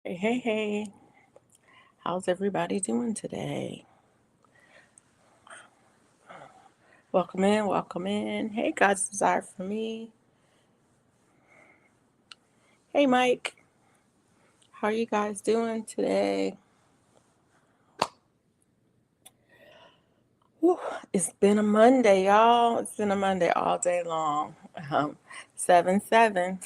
Hey, hey, hey. How's everybody doing today? Welcome in, welcome in. Hey, God's desire for me. Hey, Mike. How are you guys doing today? Whew, it's been a Monday, y'all. It's been a Monday all day long. 7-7.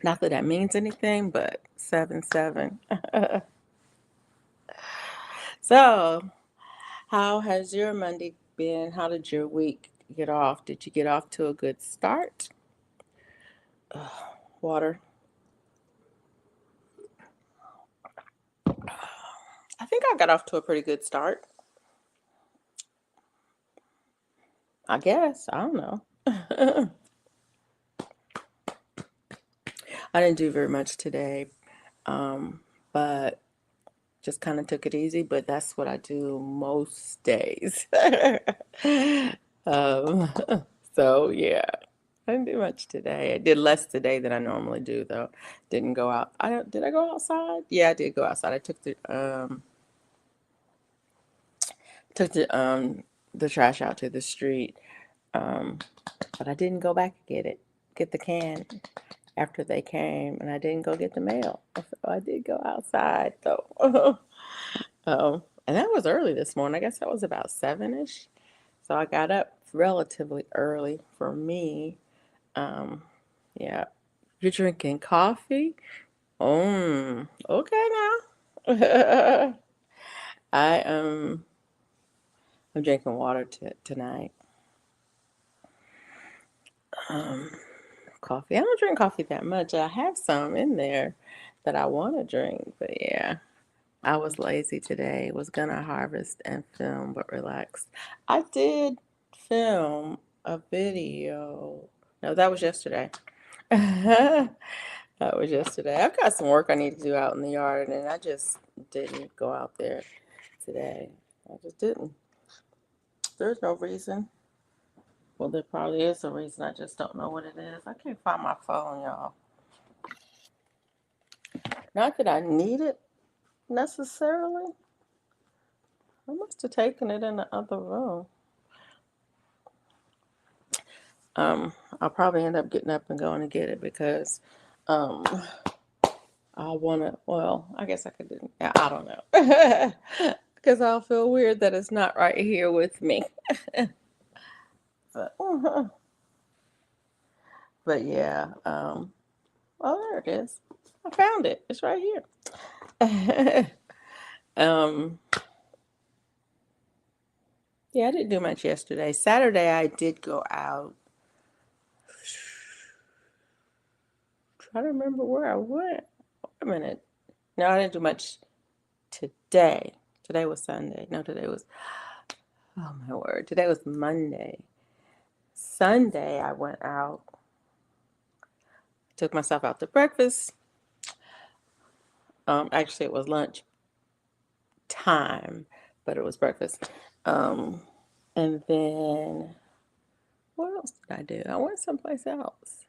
Not that that means anything, but 7-7. So, how has your Monday been? How did your week get off? Did you get off to a good start? Ugh, water. I think I got off to a pretty good start. I guess. I don't know. I didn't do very much today, but just kind of took it easy. But that's what I do most days. um, so, yeah, I didn't do much today. I did less today than I normally do, though. Didn't go out. Did I go outside? Yeah, I did go outside. I took the trash out to the street. Um, but I didn't go back and get the can after they came, and I didn't go get the mail. So I did go outside though. And that was early this morning. I guess that was about 7-ish. So I got up relatively early for me. Um, yeah. You're drinking coffee? Okay now. I I'm drinking water tonight. Um, Coffee. I don't drink coffee that much. I have some in there that I want to drink, but yeah, I was lazy today. Was gonna harvest and film, but relaxed. I did film a video. No, that was yesterday. That was yesterday. I've got some work I need to do out in the yard, and I just didn't go out there today. I just didn't. There's no reason. Well, there probably is a reason. I just don't know what it is. I can't find my phone, y'all. Not that I need it necessarily. I must have taken it in the other room. I'll probably end up getting up and going to get it because um, I want to. Well, I guess I could do. I don't know. Because I'll feel weird that it's not right here with me. But, but yeah. Oh, there it is. I found it. It's right here. um, yeah, I didn't do much yesterday. Saturday, I did go out. Try to remember where I went. Wait a minute. No, I didn't do much today. Today was Sunday. No, today was, oh my word. Today was Monday. Sunday, I went out, took myself out to breakfast. Actually, it was lunch time, but it was breakfast. Um, and then, what else did I do? I went someplace else.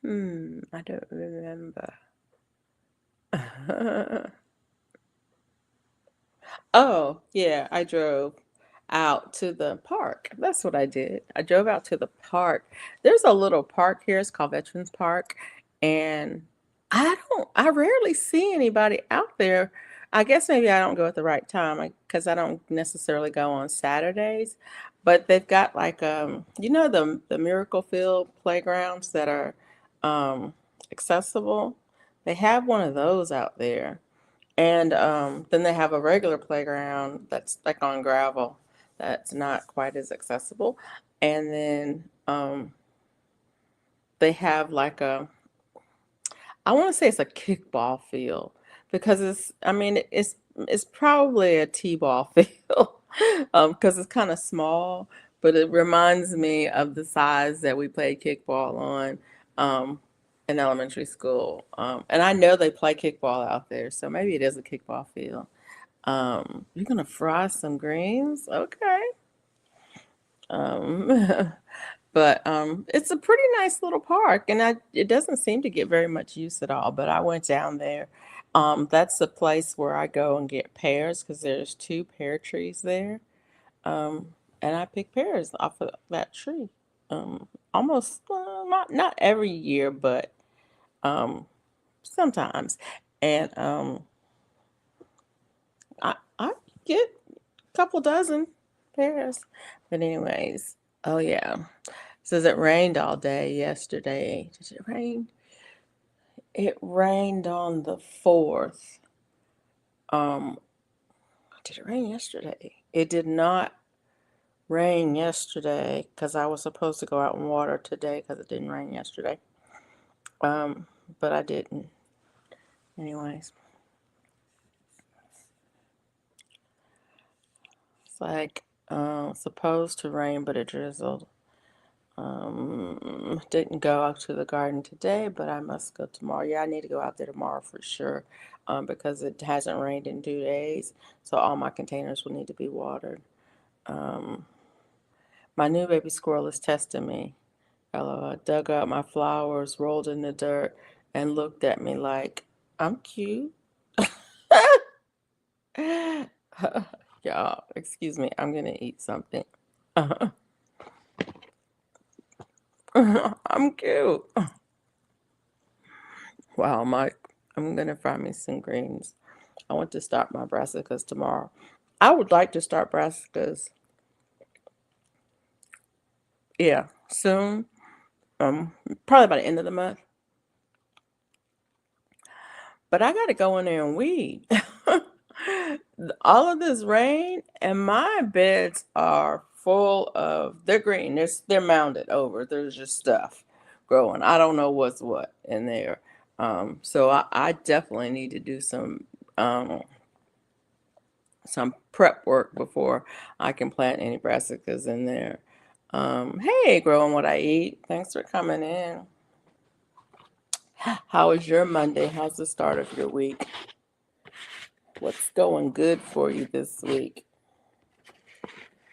I don't remember. Oh, yeah, I drove out to the park. That's what I did. I drove out to the park. There's a little park here. It's called Veterans Park. And I rarely see anybody out there. I guess maybe I don't go at the right time because I don't necessarily go on Saturdays. But they've got like the Miracle Field playgrounds that are um accessible. They have one of those out there. And then they have a regular playground that's like on gravel that's not quite as accessible. And then they have like I want to say it's a kickball field because I mean, it's probably a t-ball field because it's kind of small, but it reminds me of the size that we played kickball on um, in elementary school. And I know they play kickball out there, so maybe it is a kickball field. You're gonna fry some greens? Okay. Um, But it's a pretty nice little park, and it doesn't seem to get very much use at all. But I went down there. That's the place where I go and get pears because there's two pear trees there. And I pick pears off of that tree. Almost not every year, but um, sometimes. And I get a couple dozen pears. But anyways, oh yeah. Says it rained all day yesterday. Did it rain? It rained on the 4th. Um, did it rain yesterday? It did not rain yesterday because I was supposed to go out and water today because it didn't rain yesterday. Um, but I didn't. Anyways, it's like supposed to rain, but it drizzled. Didn't go out to the garden today, but I must go tomorrow. Yeah, I need to go out there tomorrow for sure, because it hasn't rained in 2 days, so all my containers will need to be watered. Um, my new baby squirrel is testing me. LOL. Dug up my flowers, rolled in the dirt, and looked at me like I'm cute. Y'all, excuse me. I'm gonna eat something. I'm cute. Wow, Mike. I'm gonna fry me some greens. I want to start my brassicas tomorrow. I would like to start brassicas, yeah, soon. Probably by the end of the month. But I gotta go in there and weed. All of this rain and my beds are full of, they're green. They're mounded over. There's just stuff growing. I don't know what's what in there. So I definitely need to do um some prep work before I can plant any brassicas in there. Hey, growing what I eat. Thanks for coming in. How was your Monday? How's the start of your week? What's going good for you this week?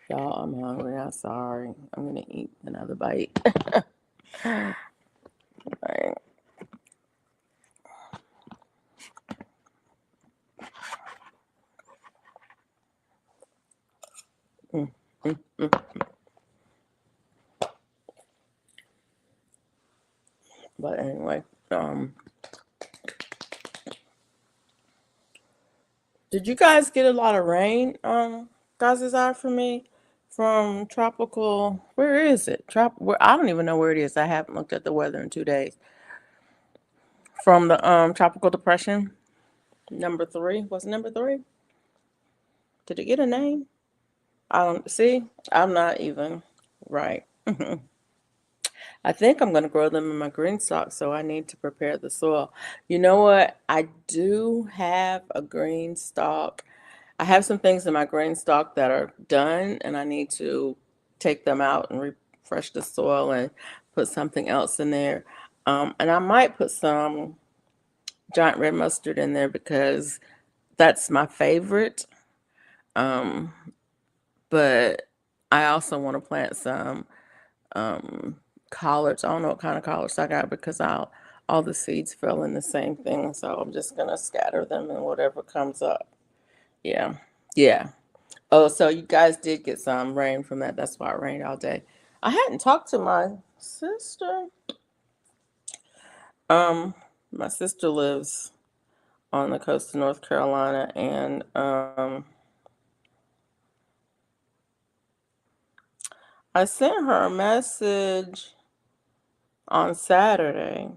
Y'all, I'm hungry. I'm sorry. I'm gonna eat another bite. Right. Mm, mm, mm. But anyway, did you guys get a lot of rain? Guys, is out for me from tropical. Where is it? Where I don't even know where it is. I haven't looked at the weather in 2 days. From the tropical depression, number three. What's number three? Did it get a name? I don't see. I'm not even right. I think I'm going to grow them in my green stalk, so I need to prepare the soil. You know what? I do have a green stalk. I have some things in my green stalk that are done, and I need to take them out and refresh the soil and put something else in there. And I might put some giant red mustard in there because that's my favorite. Um, but I also want to plant some um, collards. I don't know what kind of collards I got because all the seeds fell in the same thing. So I'm just gonna scatter them and whatever comes up. Yeah, yeah. Oh, so you guys did get some rain from that. That's why it rained all day. I hadn't talked to my sister. Um, my sister lives on the coast of North Carolina, and I sent her a message on Saturday,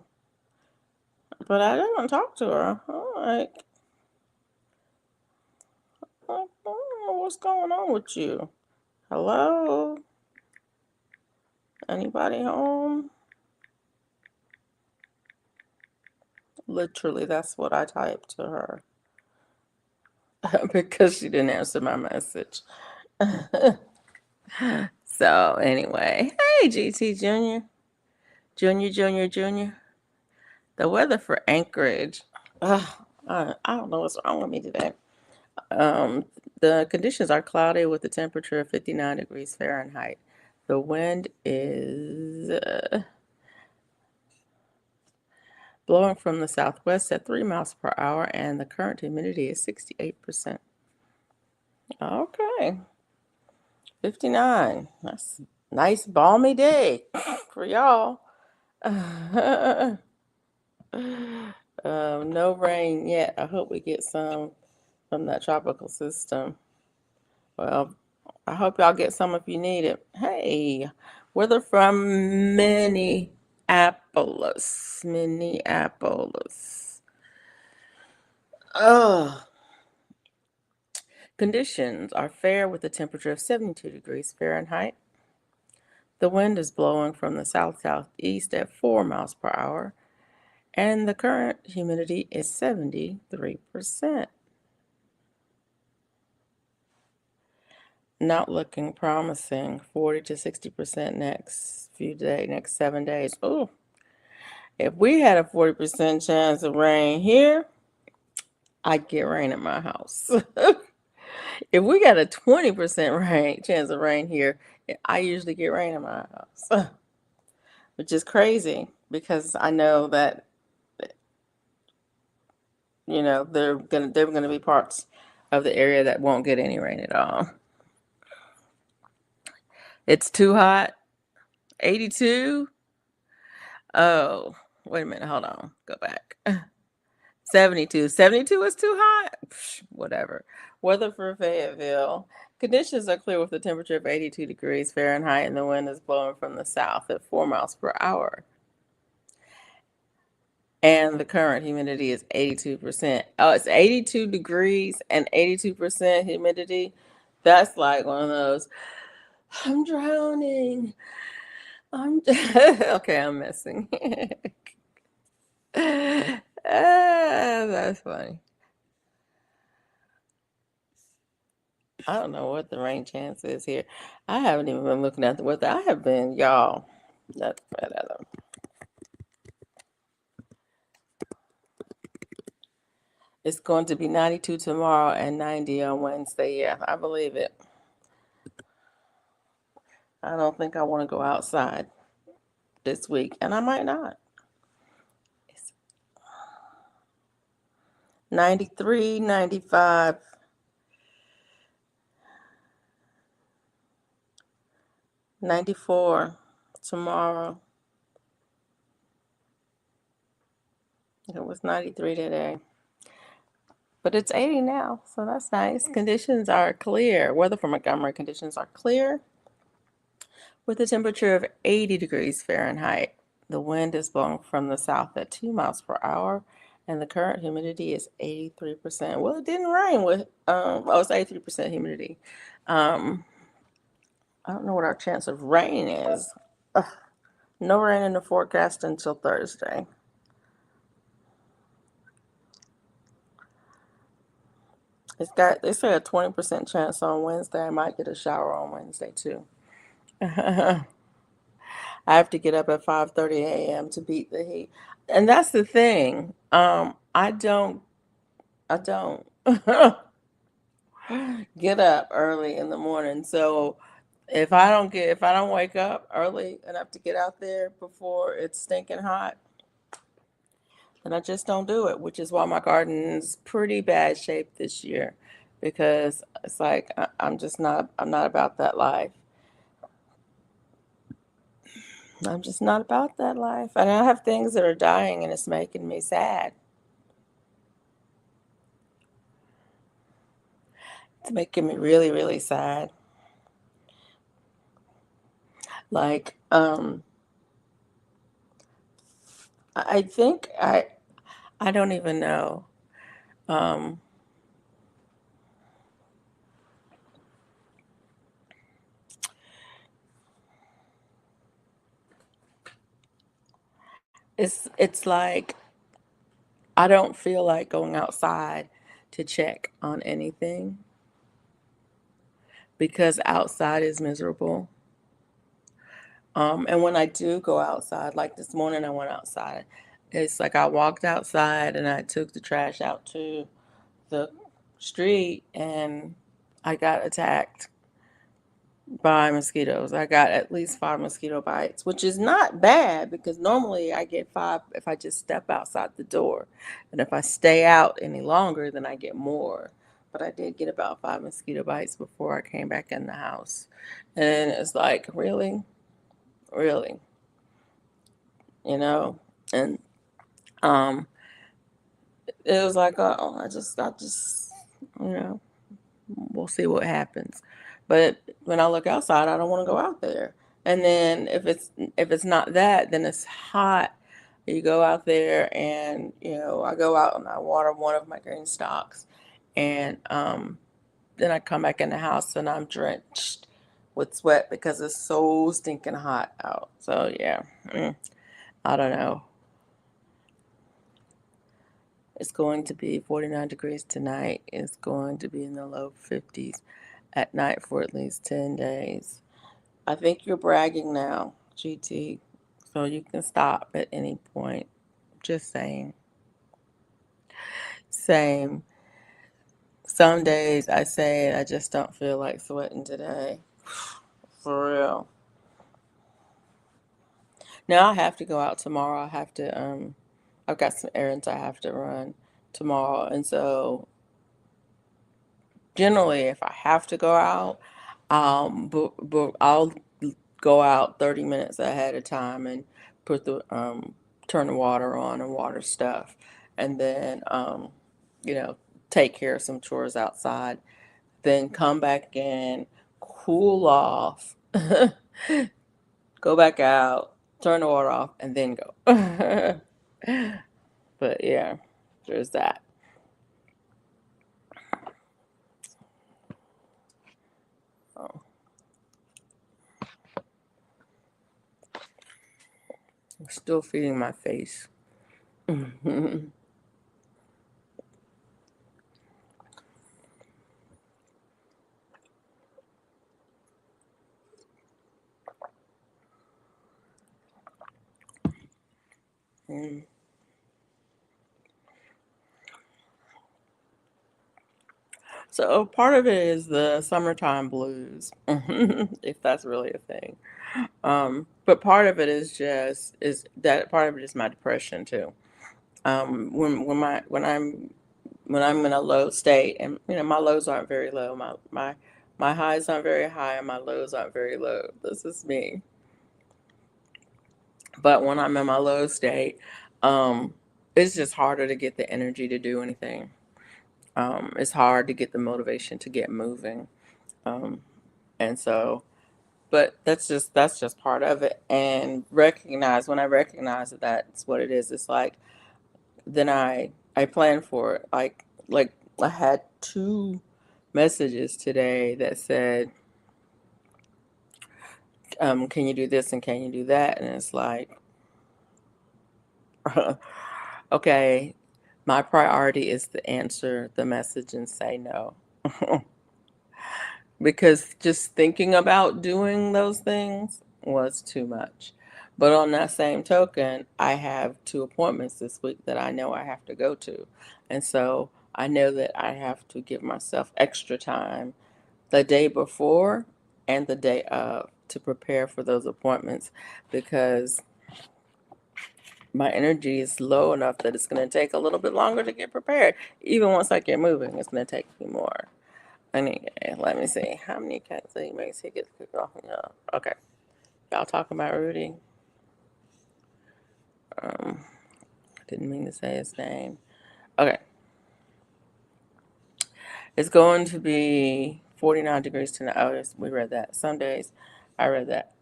but I didn't talk to her. I don't know what's going on with you. Hello? Anybody home? Literally, that's what I typed to her because she didn't answer my message. So, anyway, hey, GT Jr. Junior. The weather for Anchorage. Ugh, I don't know what's wrong with me today. Um, the conditions are cloudy with a temperature of 59 degrees Fahrenheit. The wind is blowing from the southwest at 3 miles per hour, and the current humidity is 68%. Okay, 59. That's a nice balmy day for y'all. No rain yet. I hope we get some from that tropical system. Well, I hope y'all get some if you need it. Hey, weather from Minneapolis. Minneapolis. Oh, conditions are fair with a temperature of 72 degrees Fahrenheit. The wind is blowing from the south-southeast at 4 miles per hour, and the current humidity is 73%. Not looking promising. 40 to 60% next 7 days. Oh, if we had a 40% chance of rain here, I'd get rain at my house. If we got a 20% chance of rain here, I usually get rain in my house, which is crazy because I know that there are gonna be parts of the area that won't get any rain at all. It's too hot. 82. Oh, wait a minute. Hold on. Go back. 72. 72 is too hot? Psh, whatever. Weather for Fayetteville. Conditions are clear with a temperature of 82 degrees Fahrenheit and the wind is blowing from the south at 4 miles per hour. And the current humidity is 82%. Oh, it's 82 degrees and 82% humidity. That's like one of those, I'm drowning. Okay, I'm messing. That's funny. I don't know what the rain chance is here. I haven't even been looking at the weather. I have been, y'all. It's going to be 92 tomorrow and 90 on Wednesday. Yeah, I believe it. I don't think I want to go outside this week, and I might not. It's 93, 95, 94 tomorrow. It was 93 today. But it's 80 now, so that's nice. Conditions are clear. Weather for Montgomery conditions are clear with a temperature of 80 degrees Fahrenheit. The wind is blowing from the south at 2 miles per hour, and the current humidity is 83%. Well, it didn't rain it's 83% humidity. I don't know what our chance of rain is. Ugh, no rain in the forecast until Thursday. They say a 20% chance on Wednesday. I might get a shower on Wednesday too. I have to get up at 5:30 a.m. to beat the heat. And that's the thing. I don't get up early in the morning. So if I don't wake up early enough to get out there before it's stinking hot, then I just don't do it, which is why my garden's pretty bad shape this year because it's like I'm not about that life. I'm just not about that life. And I have things that are dying and it's making me sad. It's making me really, really sad. Like, I think I don't even know. Um, it's like I don't feel like going outside to check on anything because outside is miserable. And when I do go outside, like this morning I went outside, it's like I walked outside and I took the trash out to the street and I got attacked by mosquitoes. I got at least 5 mosquito bites, which is not bad because normally I get 5 if I just step outside the door. And if I stay out any longer, then I get more. But I did get about 5 mosquito bites before I came back in the house. And it's like, really? Really? You know? And um it was like, oh, I just, you know, we'll see what happens. But when I look outside, I don't want to go out there. And then if it's not that, then it's hot. You go out there, and I go out and I water one of my green stalks, and then I come back in the house and I'm drenched with sweat because it's so stinking hot out. So yeah, I don't know. It's going to be 49 degrees tonight. It's going to be in the low 50s at night for at least 10 days. I think you're bragging now, GT. So you can stop at any point. Just saying. Same. Some days I say I just don't feel like sweating today. For real. Now I have to go out tomorrow. I've got some errands I have to run tomorrow. And so generally if I have to go out, but I'll go out 30 minutes ahead of time and put the turn the water on and water stuff, and then you know take care of some chores outside, then come back in, cool off, go back out, turn the water off, and then go. But yeah, there's that. Oh, I'm still feeding my face. Mm. So part of it is the summertime blues, if that's really a thing. But part of it is that part of it is my depression too. When I'm in a low state, and my lows aren't very low, my highs aren't very high, and my lows aren't very low. This is me. But when I'm in my low state, um, it's just harder to get the energy to do anything. It's hard to get the motivation to get moving. Um, and so but that's just part of it, and recognize when I recognize that that's what it is, it's like then I plan for it, like I had two messages today that said can you do this and can you do that, and it's like okay, my priority is to answer the message and say no. Because just thinking about doing those things was too much. But on that same token, I have two appointments this week that I know I have to go to. And so I know that I have to give myself extra time the day before and the day of to prepare for those appointments, because my energy is low enough that it's going to take a little bit longer to get prepared. Even once I get moving, it's going to take me more. Anyway, let me see. How many cats he makes he gets kicked off? Yeah. Okay. Y'all talking about Rudy? Um, didn't mean to say his name. Okay. It's going to be 49 degrees tonight. Oh, yes, we read that. Some days I read that.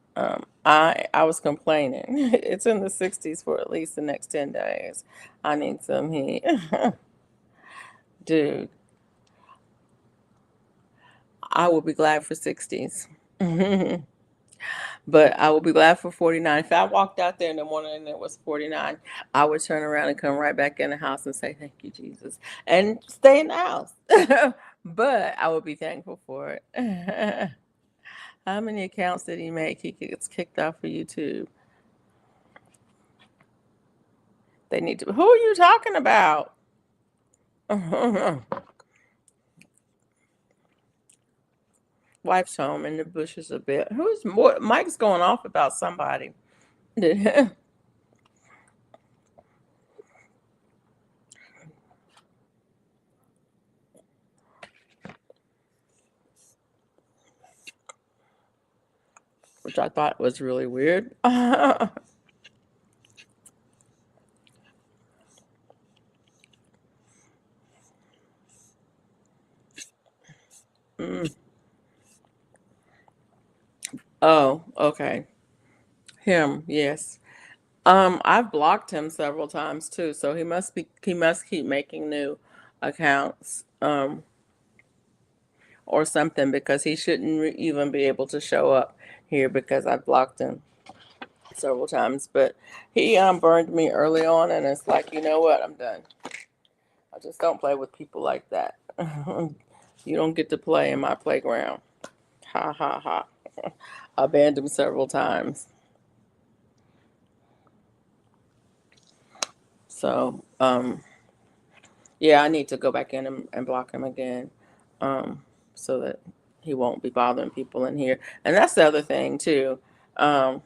I was complaining. It's in the 60s for at least the next 10 days. I need some heat. Dude, I will be glad for 60s. But I would be glad for 49. If I walked out there in the morning and it was 49, I would turn around and come right back in the house and say, "Thank you, Jesus," and stay in the house. But I would be thankful for it. How many accounts did he make? He gets kicked off of YouTube. They need to. Who are you talking about? Wife's home in the bushes a bit. Mike's going off about somebody. Which I thought was really weird. Mm. Oh, okay. Him, yes. I've blocked him several times too, so he must keep making new accounts or something because he shouldn't even be able to show up here because I blocked him several times. But he burned me early on, and it's like, you know what? I'm done. I just don't play with people like that. You don't get to play in my playground. Ha ha ha. I banned him several times. So, yeah, I need to go back in and block him again, so that he won't be bothering people in here. And that's the other thing too. Um,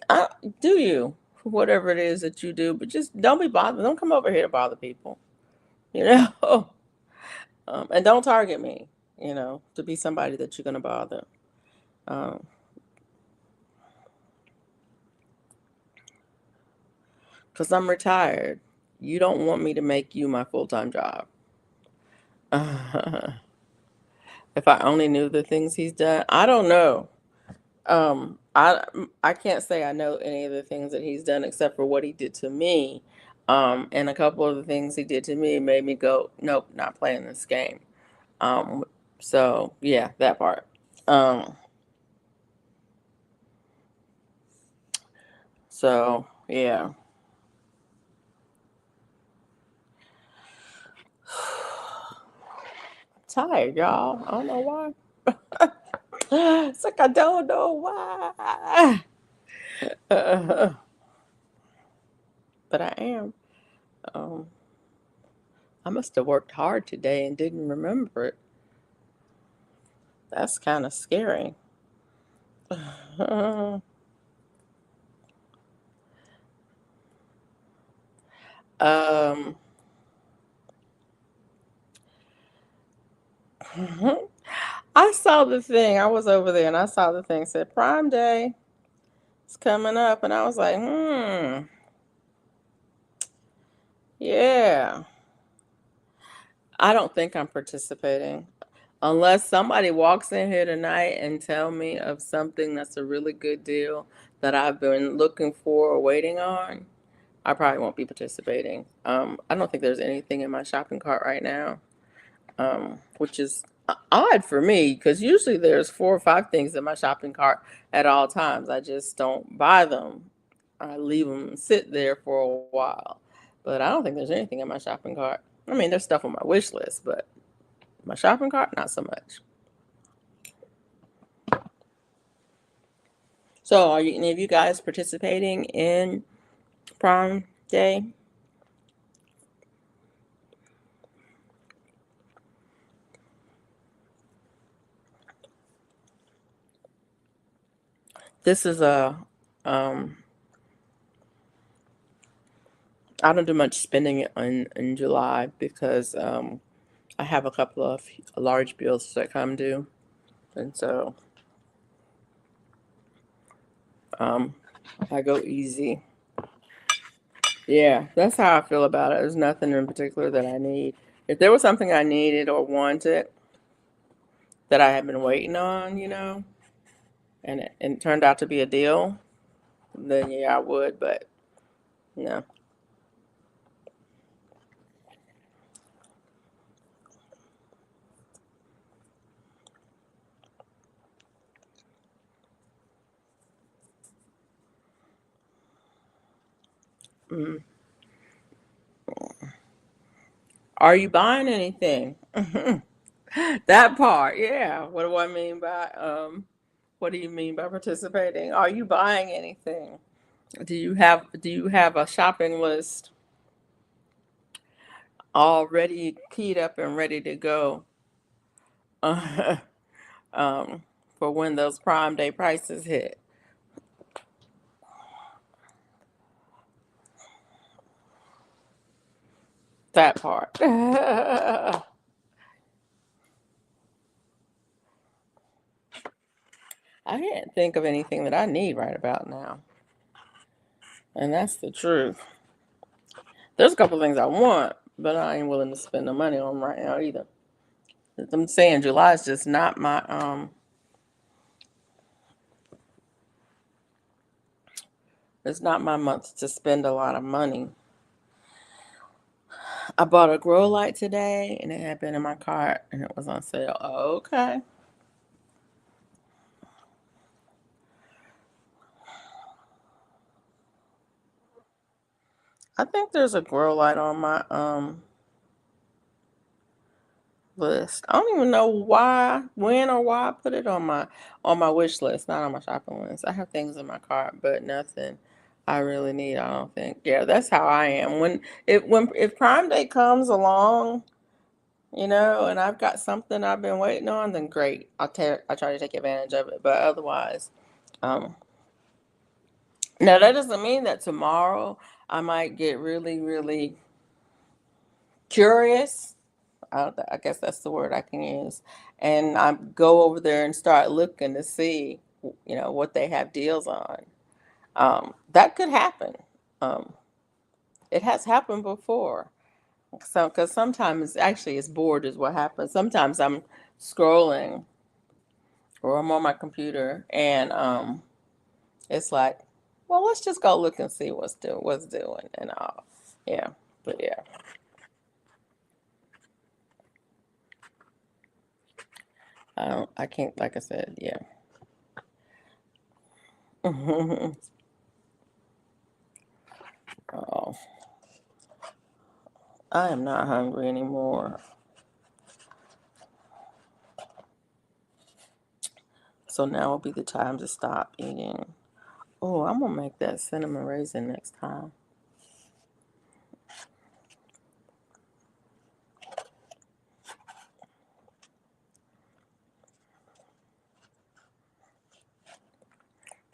I, do you whatever it is that you do, but just don't be bothered. Don't come over here to bother people. You know, and don't target me. You know, to be somebody that you're gonna bother. Um, because I'm retired. You don't want me to make you my full time job. If I only knew the things he's done, I don't know. I can't say I know any of the things that he's done except for what he did to me. And a couple of the things he did to me made me go, nope, not playing this game. Um, so yeah, that part. Um, so yeah. I'm tired, y'all. I don't know why. It's like I don't know why. Uh, but I am. Um, I must have worked hard today and didn't remember it. That's kind of scary. um, I saw the thing. I was over there and I saw the thing said Prime Day is coming up, and I was like, yeah. I don't think I'm participating unless somebody walks in here tonight and tell me of something that's a really good deal that I've been looking for or waiting on. I probably won't be participating. I don't think there's anything in my shopping cart right now, which is odd for me because usually there's 4 or 5 things in my shopping cart at all times. I just don't buy them. I leave them sit there for a while, but I don't think there's anything in my shopping cart. I mean, there's stuff on my wish list, but my shopping cart, not so much. So, are any of you guys participating in Prime Day? This is um, I don't do much spending in July because I have a couple of large bills that come due, and so um, I go easy. Yeah, that's how I feel about it. There's nothing in particular that I need. If there was something I needed or wanted that I had been waiting on, and it turned out to be a deal, then yeah, I would. But no. Mm. Are you buying anything? That part, yeah. What do I mean by what do you mean by participating? Are you buying anything? Do you have a shopping list already keyed up and ready to go? um, for when those Prime Day prices hit. That part. I can't think of anything that I need right about now. And that's the truth. There's a couple things I want, but I ain't willing to spend the money on 'em right now either. I'm saying July is just not my it's not my month to spend a lot of money. I bought a grow light today and it had been in my cart and it was on sale. Okay. I think there's a grow light on my list. I don't even know why, when or why I put it on my wish list, not on my shopping list. I have things in my cart, but nothing I really need, I don't think. Yeah, that's how I am. When if Prime Day comes along, and I've got something I've been waiting on, then great. I try to take advantage of it. But otherwise, um now that doesn't mean that tomorrow I might get really, really curious. I guess that's the word I can use. And I go over there and start looking to see, what they have deals on. That could happen. Um, it has happened before. So, because sometimes actually it's bored is what happens. Sometimes I'm scrolling or I'm on my computer and it's like, well, let's just go look and see what's doing and all. Yeah, but yeah, I can't. Like I said, yeah. Oh, I am not hungry anymore. So now will be the time to stop eating. Oh, I'm gonna make that cinnamon raisin next time.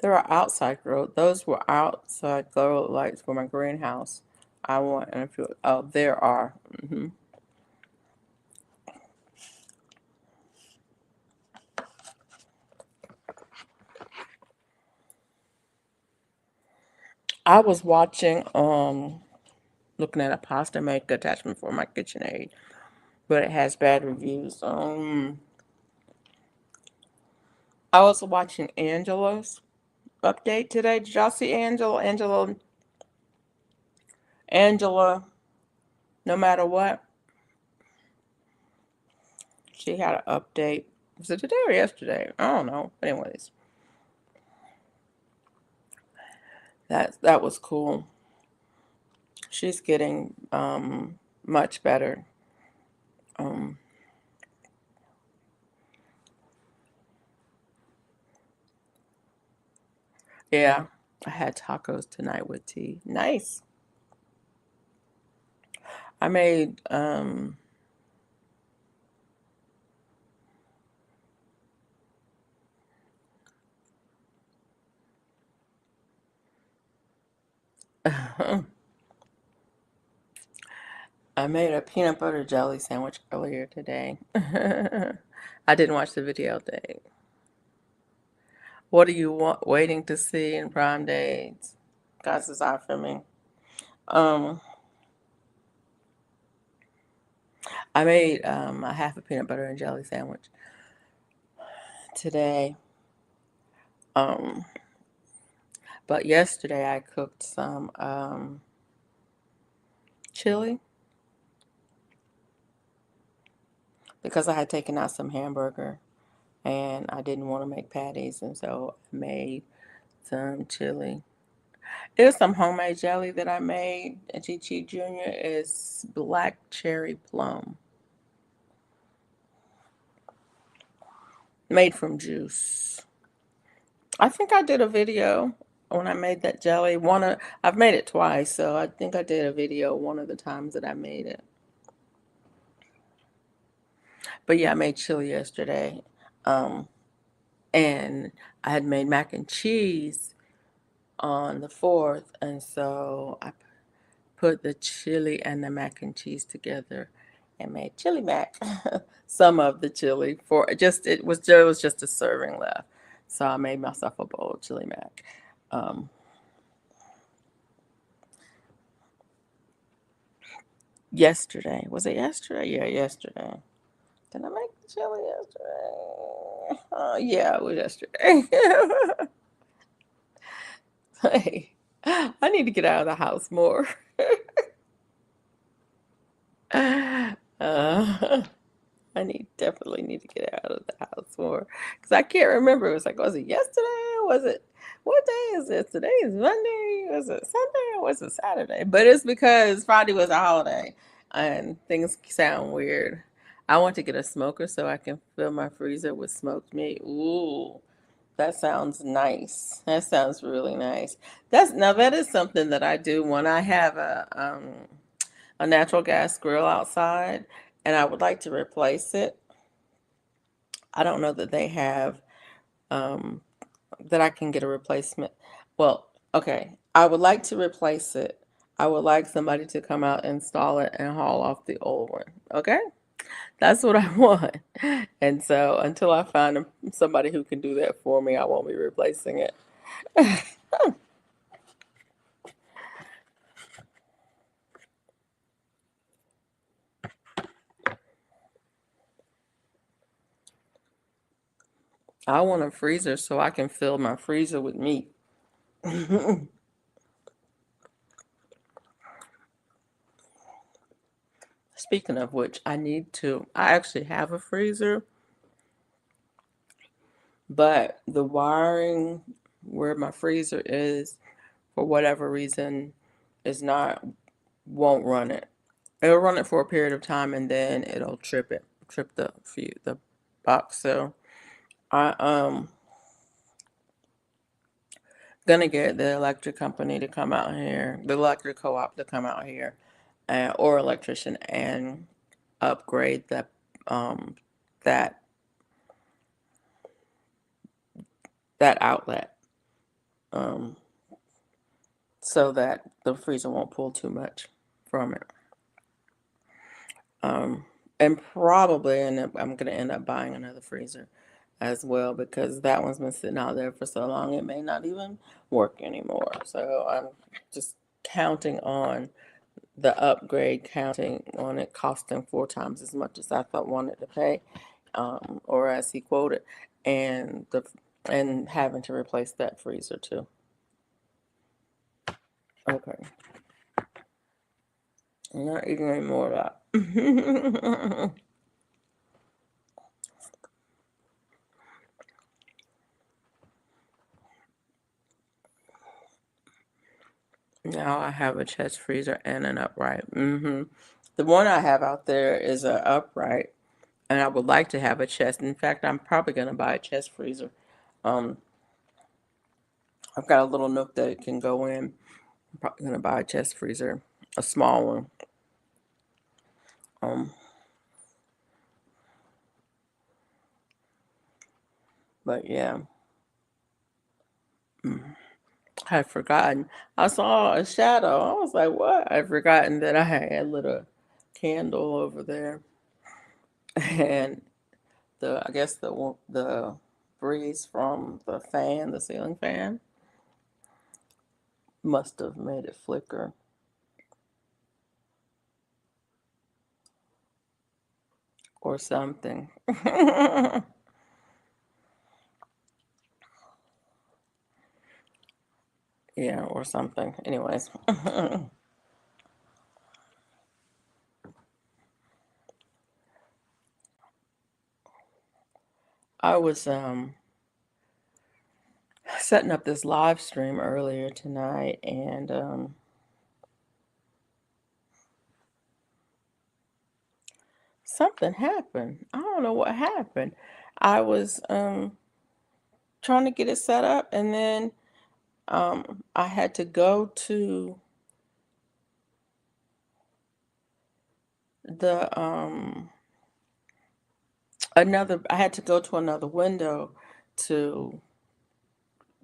There are outside grow. Those were outside grow lights for my greenhouse. I want and a few. Oh, there are. I was watching, looking at a pasta maker attachment for my KitchenAid, but it has bad reviews. I was watching Angela's update today. Did y'all see Angela? Angela, no matter what, she had an update. Was it today or yesterday? I don't know. But anyways, that was cool. She's getting much better. Um, yeah, I had tacos tonight with tea. Nice. I made I made a peanut butter jelly sandwich earlier today. I didn't watch the video thing. What do you want waiting to see in Prime Days? God's desire for me. Um, I made a half a peanut butter and jelly sandwich today. Um, but yesterday I cooked some chili because I had taken out some hamburger and I didn't want to make patties, and so I made some chili. It was some homemade jelly that I made at Chi Jr. It's black cherry plum, made from juice. I think I did a video when I made that jelly. I've made it twice, so I think I did a video one of the times that I made it. But yeah, I made chili yesterday. Um, and I had made mac and cheese on the 4th, and so I put the chili and the mac and cheese together and made chili mac. Some of the chili for just there was just a serving left. So I made myself a bowl of chili mac. Um, Yesterday. Was it yesterday? Yeah, yesterday. Did I make the chili yesterday? Yeah, it was yesterday. Hey, I need to get out of the house more. Uh, I definitely need to get out of the house more because I can't remember. It was like, was it yesterday? Was it what day is it? Today is Monday. Was it Sunday or was it Saturday? But it's because Friday was a holiday and things sound weird. I want to get a smoker so I can fill my freezer with smoked meat. Ooh, that sounds nice. That sounds really nice. That is something that I do when I have a natural gas grill outside and I would like to replace it. I don't know that they have um, that I can get a replacement. Well, okay, I would like to replace it. I would like somebody to come out, install it, and haul off the old one. Okay, that's what I want. And so until I find somebody who can do that for me, I won't be replacing it. I want a freezer so I can fill my freezer with meat. Speaking of which, I actually have a freezer, but the wiring where my freezer is, for whatever reason, is not, won't run it. It'll run it for a period of time and then it'll trip the box. So I gonna get the electric company to come out here, the electric co-op to come out here, or electrician and upgrade um that that outlet um so that the freezer won't pull too much from it. Um and probably I'm gonna end up buying another freezer as well because that one's been sitting out there for so long it may not even work anymore. So I'm just counting on the upgrade, counting on it costing 4 times as much as I thought wanted to pay, or as he quoted, and having to replace that freezer too. Okay, I'm not eating any more of that. Now I have a chest freezer and an upright. The one I have out there is an upright, and I would like to have a chest. In fact, I'm probably going to buy a chest freezer. Um, I've got a little nook that it can go in. I'm probably going to buy a chest freezer, a small one. Um, but yeah, mm, I had forgotten. I saw a shadow. I was like, what? I'd forgotten that I had lit a candle over there, and I guess the breeze from the fan, the ceiling fan, must have made it flicker or something. Yeah, or something. Anyways, I was setting up this live stream earlier tonight and something happened. I don't know what happened. I was trying to get it set up and then I had to go to the I had to go to another window to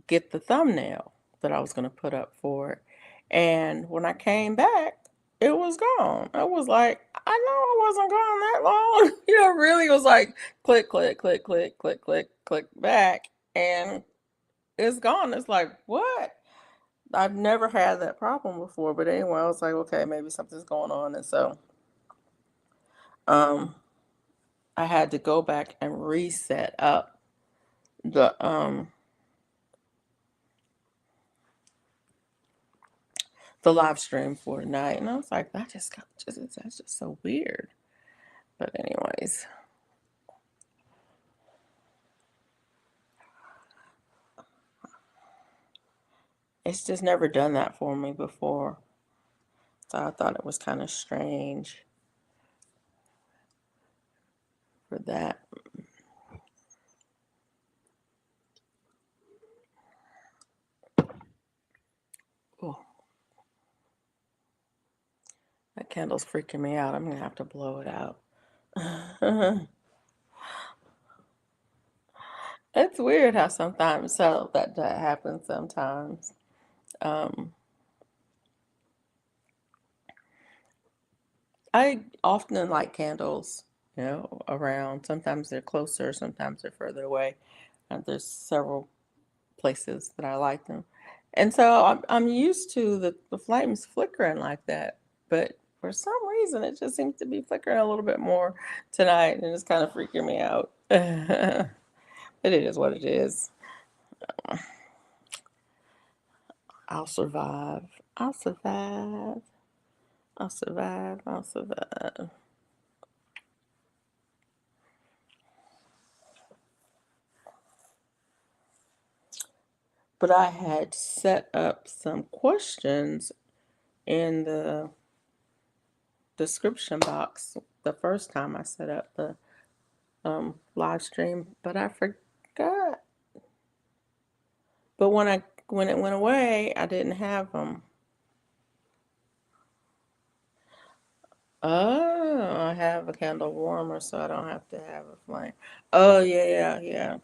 get the thumbnail that I was gonna put up for it. And when I came back, it was gone. I was like, I know I wasn't gone that long. Really was like click, click, click, click, click, click, click back, and it's gone. It's like, what? I've never had that problem before. But anyway, I was like, okay, maybe something's going on. And so um I had to go back and reset up the the live stream for tonight. And I was like, that's just so weird. But anyways, it's just never done that for me before. So I thought it was kind of strange for that. Oh, that candle's freaking me out. I'm gonna have to blow it out. It's weird how sometimes that happens sometimes. Um, I often light candles, around. Sometimes they're closer, sometimes they're further away. There's several places that I like them. And so I'm used to the flames flickering like that. But for some reason, it just seems to be flickering a little bit more tonight, and it's kind of freaking me out. But it is what it is. I'll survive. I'll survive. I'll survive. I'll survive. But I had set up some questions in the description box the first time I set up the live stream, but I forgot. But when it went away, I didn't have them. Oh, I have a candle warmer, so I don't have to have a flame. Oh yeah, yeah, yeah.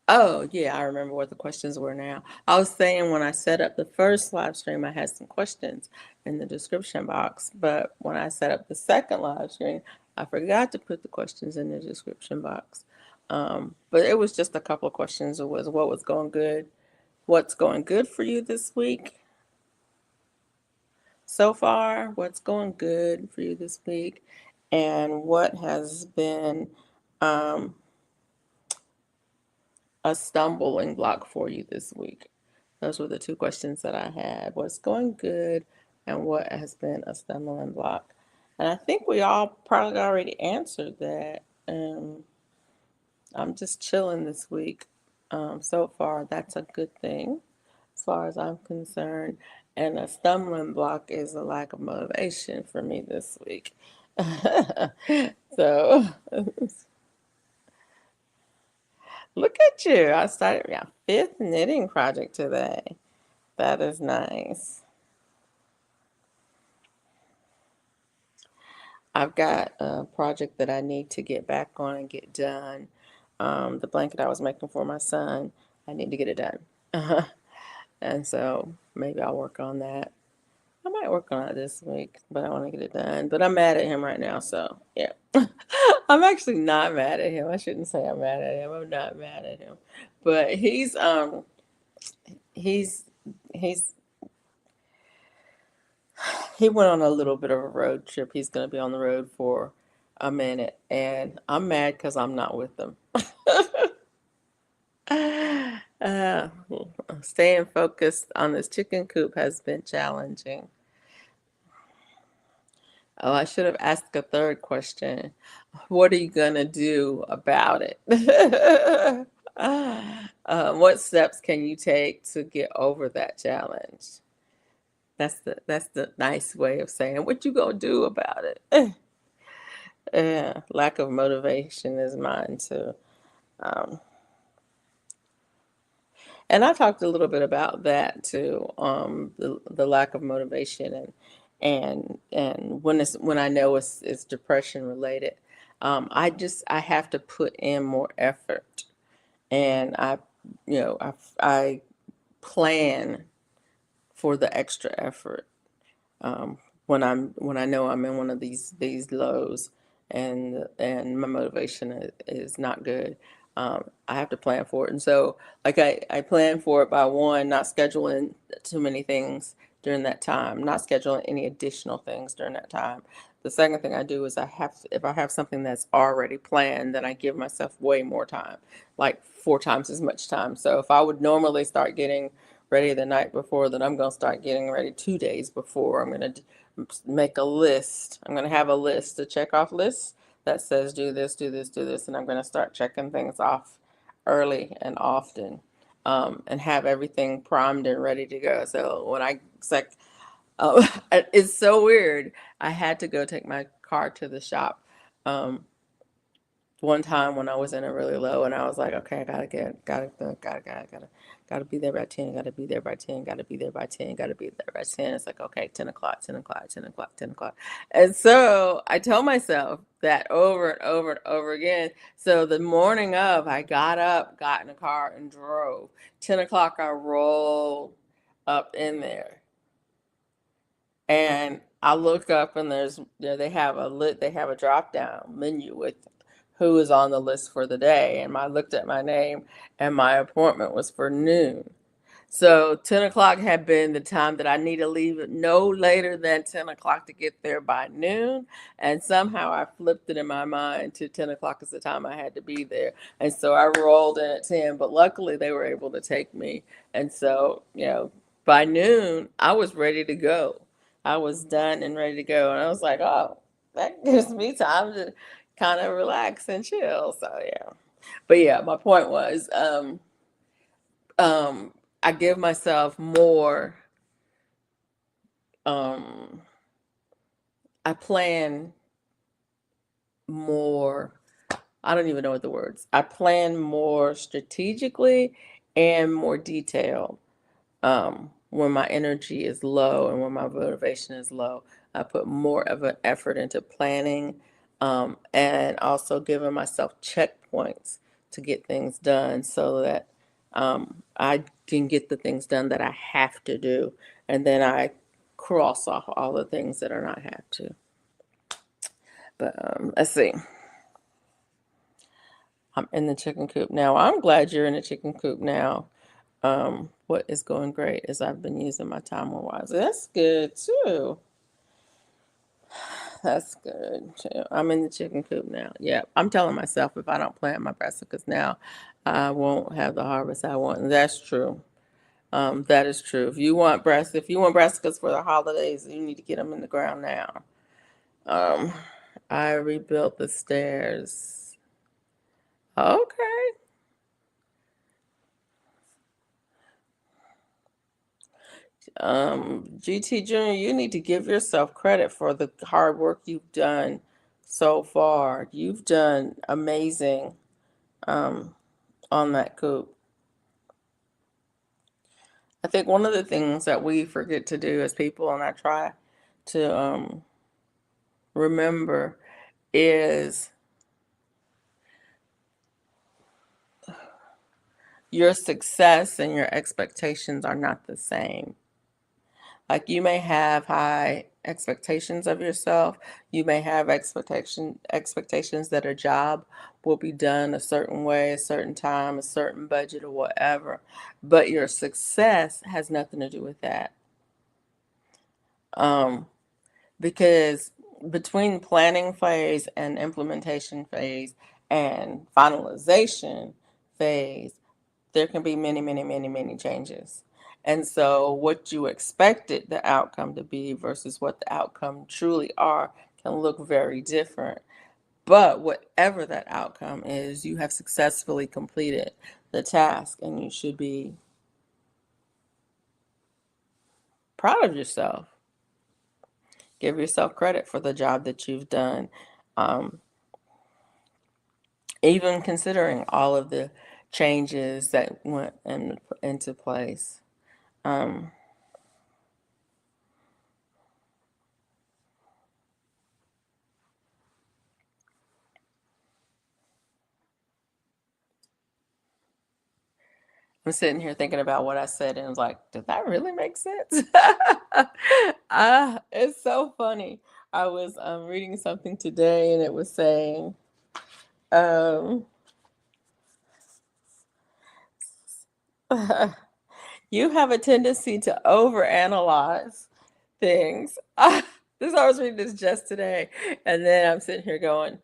Oh yeah, I remember what the questions were now. I was saying when I set up the first live stream, I had some questions in the description box, but when I set up the second live stream, I forgot to put the questions in the description box. But it was just a couple of questions. It was what was going good, what's going good for you this week so far, what's going good for you this week, and what has been um, a stumbling block for you this week. Those were the two questions that I had. What's going good and what has been a stumbling block? And I think we all probably already answered that. I'm just chilling this week. So far, that's a good thing as far as I'm concerned. And a stumbling block is a lack of motivation for me this week. So look at you. I started my fifth knitting project today. That is nice. I've got a project that I need to get back on and get done. The blanket I was making for my son, I need to get it done. And so maybe I'll work on that. I might work on it this week, but I want to get it done. But I'm mad at him right now, so yeah. I'm actually not mad at him. I shouldn't say I'm mad at him. I'm not mad at him. But he's he's he went on a little bit of a road trip. He's going to be on the road for a minute, and I'm mad because I'm not with them. uh, Staying focused on this chicken coop has been challenging. Oh, I should have asked a third question. What are you going to do about it? What steps can you take to get over that challenge? That's the nice way of saying what you gonna do about it. Lack of motivation is mine too. Um, and I talked a little bit about that too. The lack of motivation and when I know it's depression related, I have to put in more effort, and I plan for the extra effort, when I know I'm in one of these lows, and my motivation is not good. I have to plan for it, and so like I plan for it by one, not scheduling too many things during that time, not scheduling any additional things during that time. The second thing I do is if I have something that's already planned, then I give myself way more time, like four times as much time. So if I would normally start getting ready the night before, then I'm going to start getting ready 2 days before. I'm going to make a list. I'm going to have a list, a check off list that says do this, do this, do this. And I'm going to start checking things off early and often, and have everything primed and ready to go. So it's like, it's so weird. I had to go take my car to the shop. Um, One time when I was in a really low, and I was like, okay, I gotta be there by 10, gotta be there by 10, gotta be there by 10, gotta be there by 10. It's like, okay, 10 o'clock, 10 o'clock, 10 o'clock, 10 o'clock. And so I told myself that over and over and over again. So the morning of, I got up, got in the car, and drove. 10 o'clock, I rolled up in there. And I look up, and they have a drop down menu with who is on the list for the day. And I looked at my name, and my appointment was for noon. So 10 o'clock had been the time that I need to leave it no later than 10 o'clock to get there by noon. And somehow I flipped it in my mind to 10 o'clock is the time I had to be there. And so I rolled in at 10, but luckily they were able to take me. And so, by noon, I was ready to go. I was done and ready to go. And I was like, oh, that gives me time to kind of relax and chill. So, yeah. But yeah, my point was, um, I give myself more, um, I plan more, I don't even know what the words, I plan more strategically and more detailed. When my energy is low and when my motivation is low, I put more of an effort into planning, and also giving myself checkpoints to get things done so that, I can get the things done that I have to do. And then I cross off all the things that are not have to. But let's see. I'm in the chicken coop now. I'm glad you're in the chicken coop now. What is going great is I've been using my time more wisely. That's good too. That's good too. I'm in the chicken coop now. Yeah, I'm telling myself if I don't plant my brassicas now, I won't have the harvest I want. And that's true. That is true. If you want brassicas for the holidays, you need to get them in the ground now. Um, I rebuilt the stairs. Okay. GT Junior, you need to give yourself credit for the hard work you've done so far. You've done amazing, um, on that coop. I think one of the things that we forget to do as people, and I try to, remember, is your success and your expectations are not the same. Like you may have high expectations of yourself. You may have expectations that a job will be done a certain way, a certain time, a certain budget, or whatever. But your success has nothing to do with that. Um, because between planning phase and implementation phase and finalization phase, there can be many, many, many, many changes. And so what you expected the outcome to be versus what the outcome truly are can look very different. But whatever that outcome is, you have successfully completed the task, and you should be proud of yourself. Give yourself credit for the job that you've done. Um, Even considering all of the changes that went into place. Um, I'm sitting here thinking about what I said and I was like, did that really make sense? It's so funny. I was reading something today and it was saying, um, you have a tendency to overanalyze things. I was reading this just today, and then I'm sitting here going,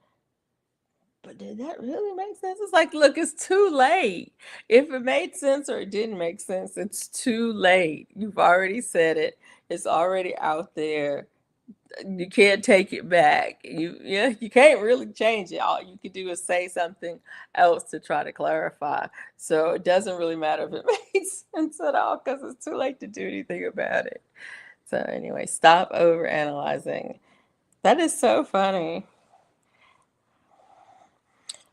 but did that really make sense? It's like, look, it's too late. If it made sense or it didn't make sense, it's too late. You've already said it. It's already out there. You can't take it back. You can't really change it. All you can do is say something else to try to clarify. So it doesn't really matter if it makes sense at all because it's too late to do anything about it. So anyway, stop over analyzing. That is so funny.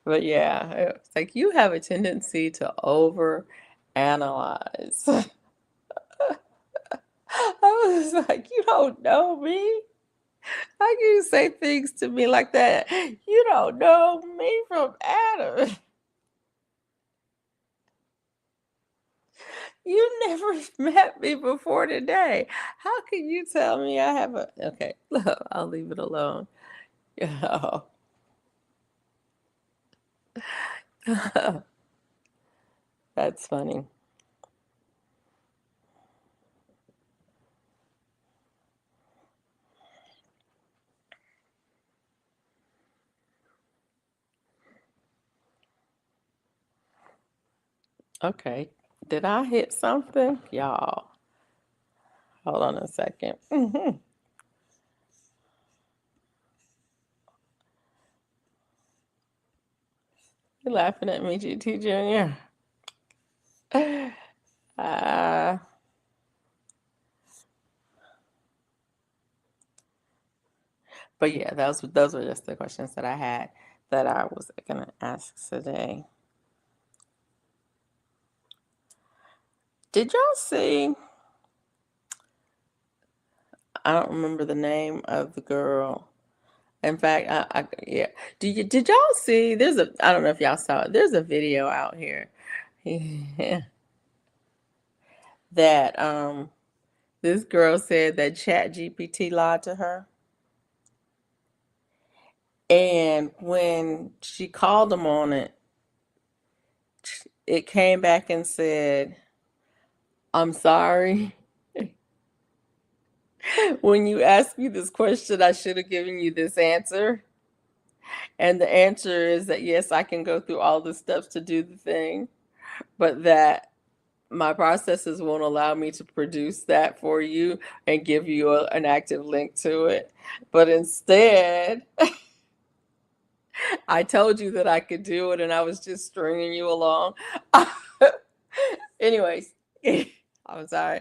But yeah, it's like you have a tendency to over analyze. I was like, you don't know me. How can you say things to me like that? You don't know me from Adam. You never met me before today. How can you tell me I have a okay, I'll leave it alone. Yeah. That's funny. Okay. Did I hit something? Y'all, hold on a second. You laughing at me, GT Jr.? Uh, but yeah, those were just the questions that I had that I was gonna ask today. Did y'all see? I don't remember the name of the girl. In fact, yeah. Did y'all see? I don't know if y'all saw it. There's a video out here that this girl said that Chat GPT lied to her. And when she called them on it, it came back and said, I'm sorry. When you asked me this question, I should have given you this answer. And the answer is that yes, I can go through all the steps to do the thing, but that my processes won't allow me to produce that for you and give you an active link to it. But instead, I told you that I could do it and I was just stringing you along. Anyways, I'm sorry.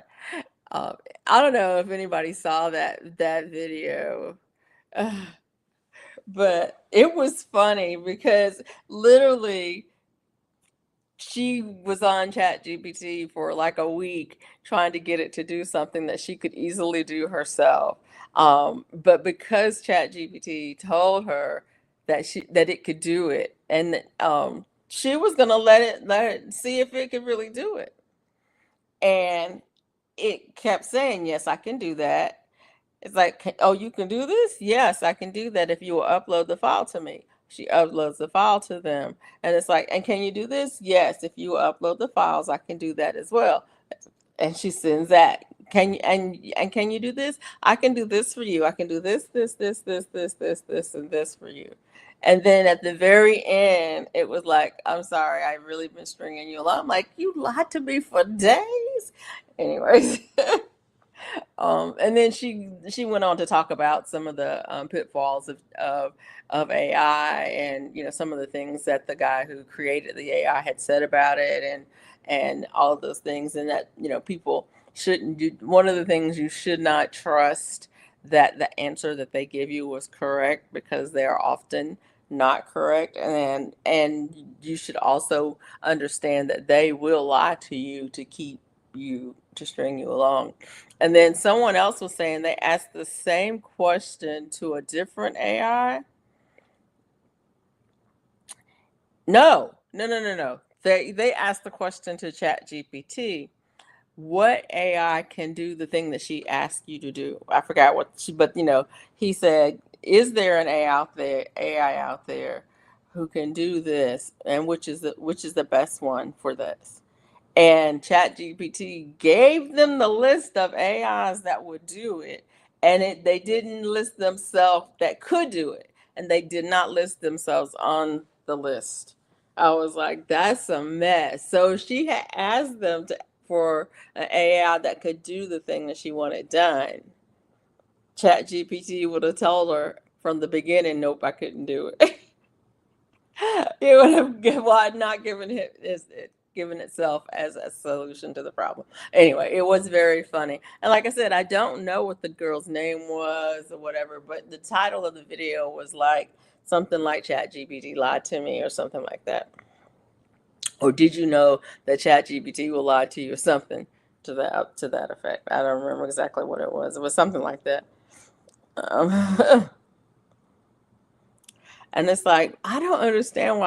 Um, I don't know if anybody saw that video, but it was funny because literally she was on Chat GPT for like a week trying to get it to do something that she could easily do herself. But because Chat GPT told her that it could do it, and she was gonna let it see if it could really do it, and it kept saying, "Yes, I can do that." It's like, "Oh, you can do this? Yes, I can do that if you will upload the file to me." She uploads the file to them. And it's like, "And can you do this?" "Yes, if you upload the files, I can do that as well." And she sends that. And can you do this? "I can do this for you. I can do this, and this for you." And then at the very end, it was like, "I'm sorry, I've really been stringing you along." I'm like, you lied to me for days. Anyways. And then she went on to talk about some of the pitfalls of AI, and some of the things that the guy who created the AI had said about it, and all of those things, and that people shouldn't do. One of the things, you should not trust that the answer that they give you was correct, because they are often not correct, and you should also understand that they will lie to you to keep you to string you along. And then someone else was saying they asked the same question to a different AI. No, no, no, no, no. they asked the question to ChatGPT, what AI can do the thing that she asked you to do. I forgot what she, but he said, is there an AI out there who can do this, and which is the best one for this? And ChatGPT gave them the list of AIs that would do it, and they didn't list themselves that could do it, and they did not list themselves on the list. I was like, that's a mess. So she had asked them for an AI that could do the thing that she wanted done. ChatGPT would have told her from the beginning, nope, I couldn't do it. It would have not given itself as a solution to the problem. Anyway, it was very funny. And like I said, I don't know what the girl's name was or whatever, but the title of the video was like something like ChatGPT lied to me or something like that. Or did you know that ChatGPT will lie to you or something to that effect? I don't remember exactly what it was. It was something like that. Um, And it's like, I don't understand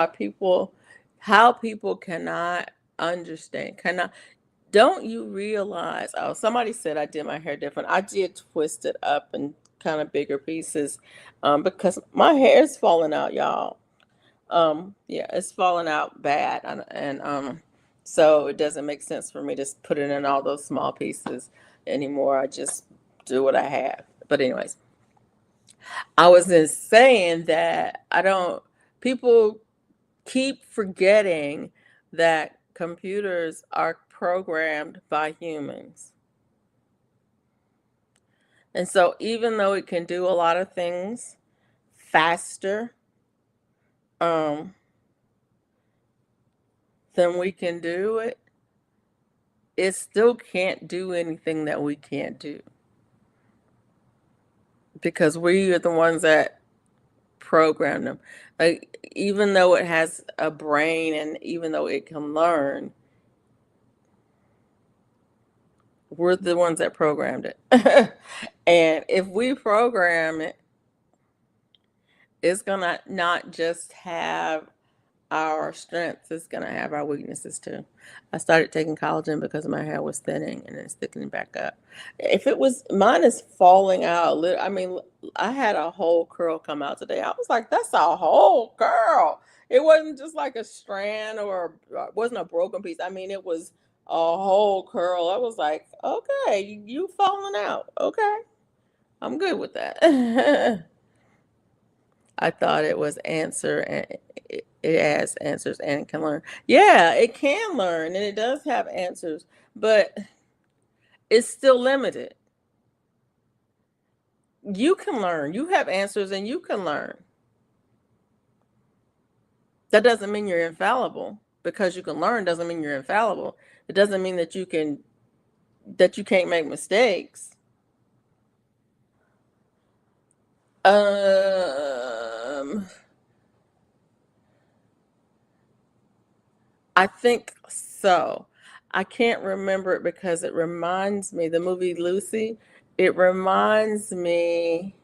how people cannot understand. Don't you realize? Oh, somebody said I did my hair different. I did twist it up in kind of bigger pieces, because my hair is falling out, y'all. Yeah, it's falling out bad. And so it doesn't make sense for me to put it in all those small pieces anymore. I just do what I have. But anyways, I was just saying that people keep forgetting that computers are programmed by humans. And so even though it can do a lot of things faster, um, than we can do it, it still can't do anything that we can't do. Because we are the ones that program them. Like, even though it has a brain and even though it can learn, we're the ones that programmed it. And if we program it, it's gonna not just have our strengths, it's gonna have our weaknesses too. I started taking collagen because my hair was thinning and it's thickening back up. If it was Mine is falling out. I mean, I had a whole curl come out today. I was like, that's a whole curl. It wasn't just like a strand or it wasn't a broken piece. I mean, it was a whole curl. I was like, okay, you falling out. Okay, I'm good with that. I thought it was answer and it has answers and can learn. Yeah, it can learn and it does have answers, but it's still limited. You can learn. You have answers and you can learn. That doesn't mean you're infallible. Because you can learn doesn't mean you're infallible. It doesn't mean that you can't make mistakes. Um I think so. I can't remember it because it reminds me, the movie Lucy, it reminds me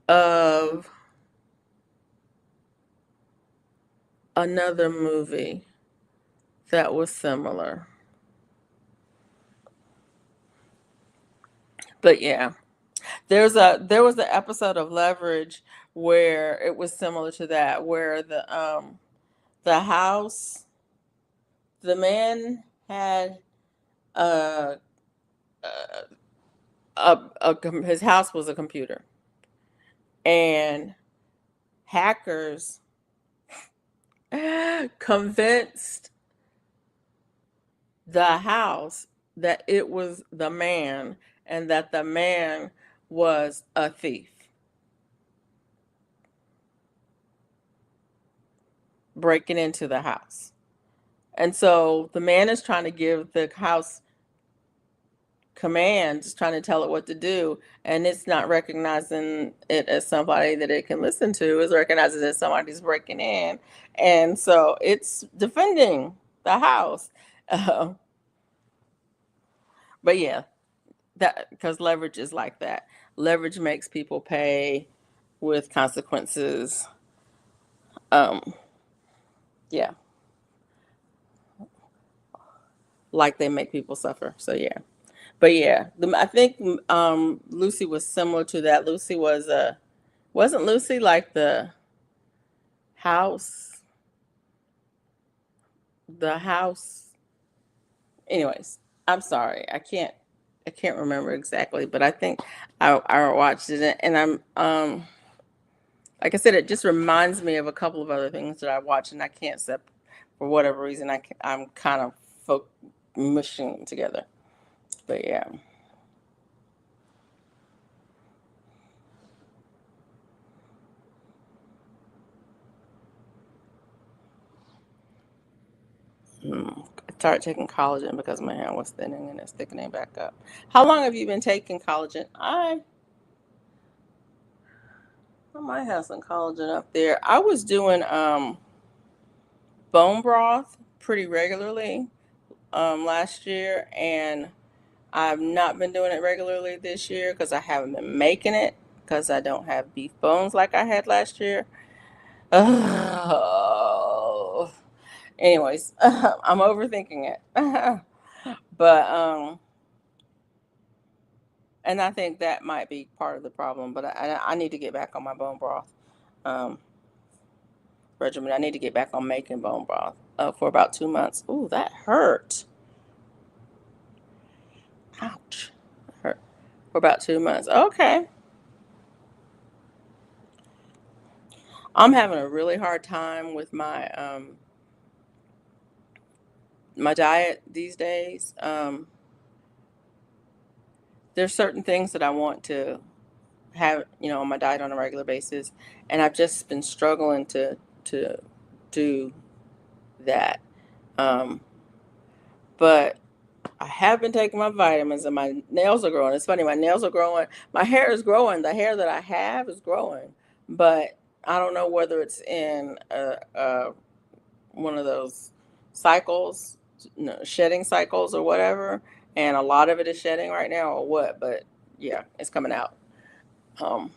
of another movie that was similar. But yeah, there was an episode of Leverage where it was similar to that, where the house, the man had a, his house was a computer, and hackers convinced the house that it was the man and that the man was a thief breaking into the house. And so the man is trying to give the house commands, trying to tell it what to do, and it's not recognizing it as somebody that it can listen to. It's recognizing that somebody's breaking in, and so it's defending the house. Uh, but yeah, that because leverage is like that. Leverage makes people pay with consequences. Um, yeah. like they make people suffer. So yeah, but yeah, I think Lucy was similar to that. Lucy was wasn't Lucy like house, the house. Anyways, I'm sorry, I can't remember exactly, but I think I watched it and I'm like I said, it just reminds me of a couple of other things that I watch, and I can't for whatever reason. I'm kind of mushing them together. But yeah, I started taking collagen because my hair was thinning and it's thickening back up. How long have you been taking collagen? I might have some collagen up there. I was doing bone broth pretty regularly last year, and I've not been doing it regularly this year because I haven't been making it because I don't have beef bones like I had last year. Oh. Anyways, I'm overthinking it. But and I think that might be part of the problem, but I need to get back on my bone broth um regimen. I need to get back on making bone broth for about 2 months. Ooh, that hurt. Ouch. Hurt for about 2 months. Okay. I'm having a really hard time with my diet these days. There's certain things that I want to have, on my diet on a regular basis, and I've just been struggling to do that. Um, but I have been taking my vitamins, and my nails are growing. It's funny, my nails are growing. My hair is growing. The hair that I have is growing, but I don't know whether it's in one of those cycles, shedding cycles or whatever, and a lot of it is shedding right now or what. But yeah, it's coming out. Um,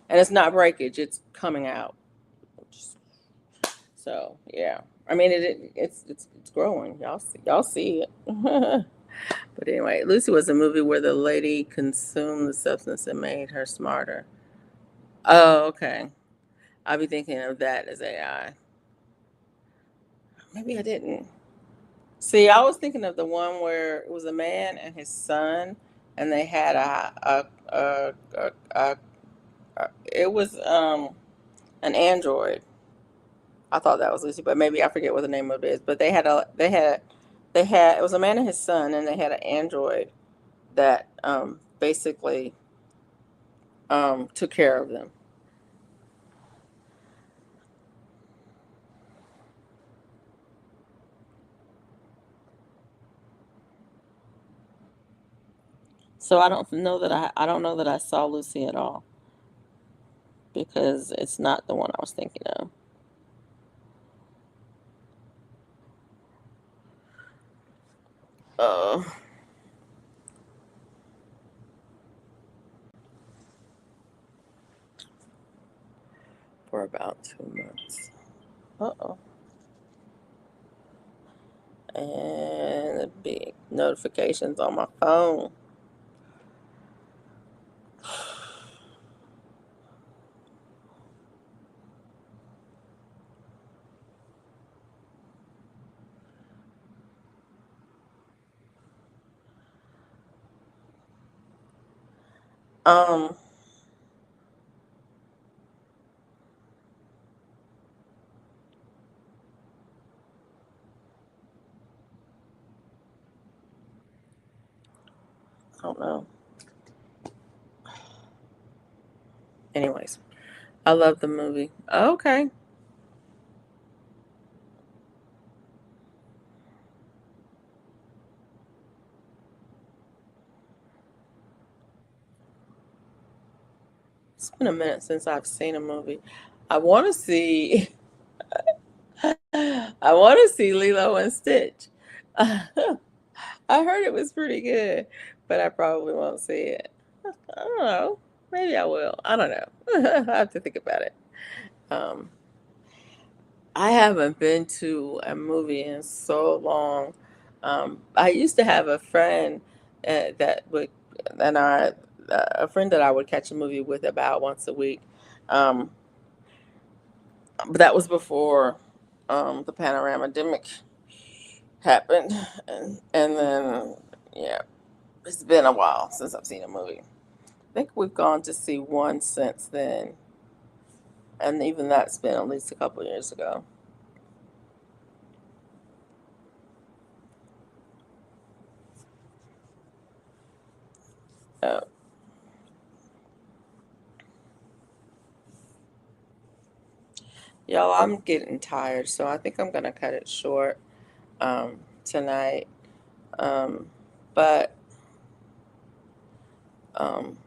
and it's not breakage; it's coming out. So yeah, I mean it's growing. Y'all see it. But anyway, Lucy was a movie where the lady consumed the substance that made her smarter. Oh, okay. I'll be thinking of that as AI. Maybe I didn't. See, I was thinking of the one where it was a man and his son, and they had it was an android. I thought that was Lucy, but maybe I forget what the name of it is. But they had it was a man and his son, and they had an android that basically took care of them. So I don't know that I saw Lucy at all because it's not the one I was thinking of. Uh, for about 2 months. Uh-oh. And the big notifications on my phone. Um, I don't know. Anyways, I love the movie. Okay. It's been a minute since I've seen a movie. I want to see I want to see Lilo and Stitch. I heard it was pretty good, but I probably won't see it. I don't know. Maybe I will. I don't know. I have to think about it. Um, I haven't been to a movie in so long. I used to have a friend that would, and a friend that I would catch a movie with about once a week. Um, but that was before the panorama demic happened, and then yeah, it's been a while since I've seen a movie. I think we've gone to see one since then, and even that's been at least a couple years ago. Uh, Y'all, I'm getting tired, so I think I'm gonna cut it short tonight. Um, but um,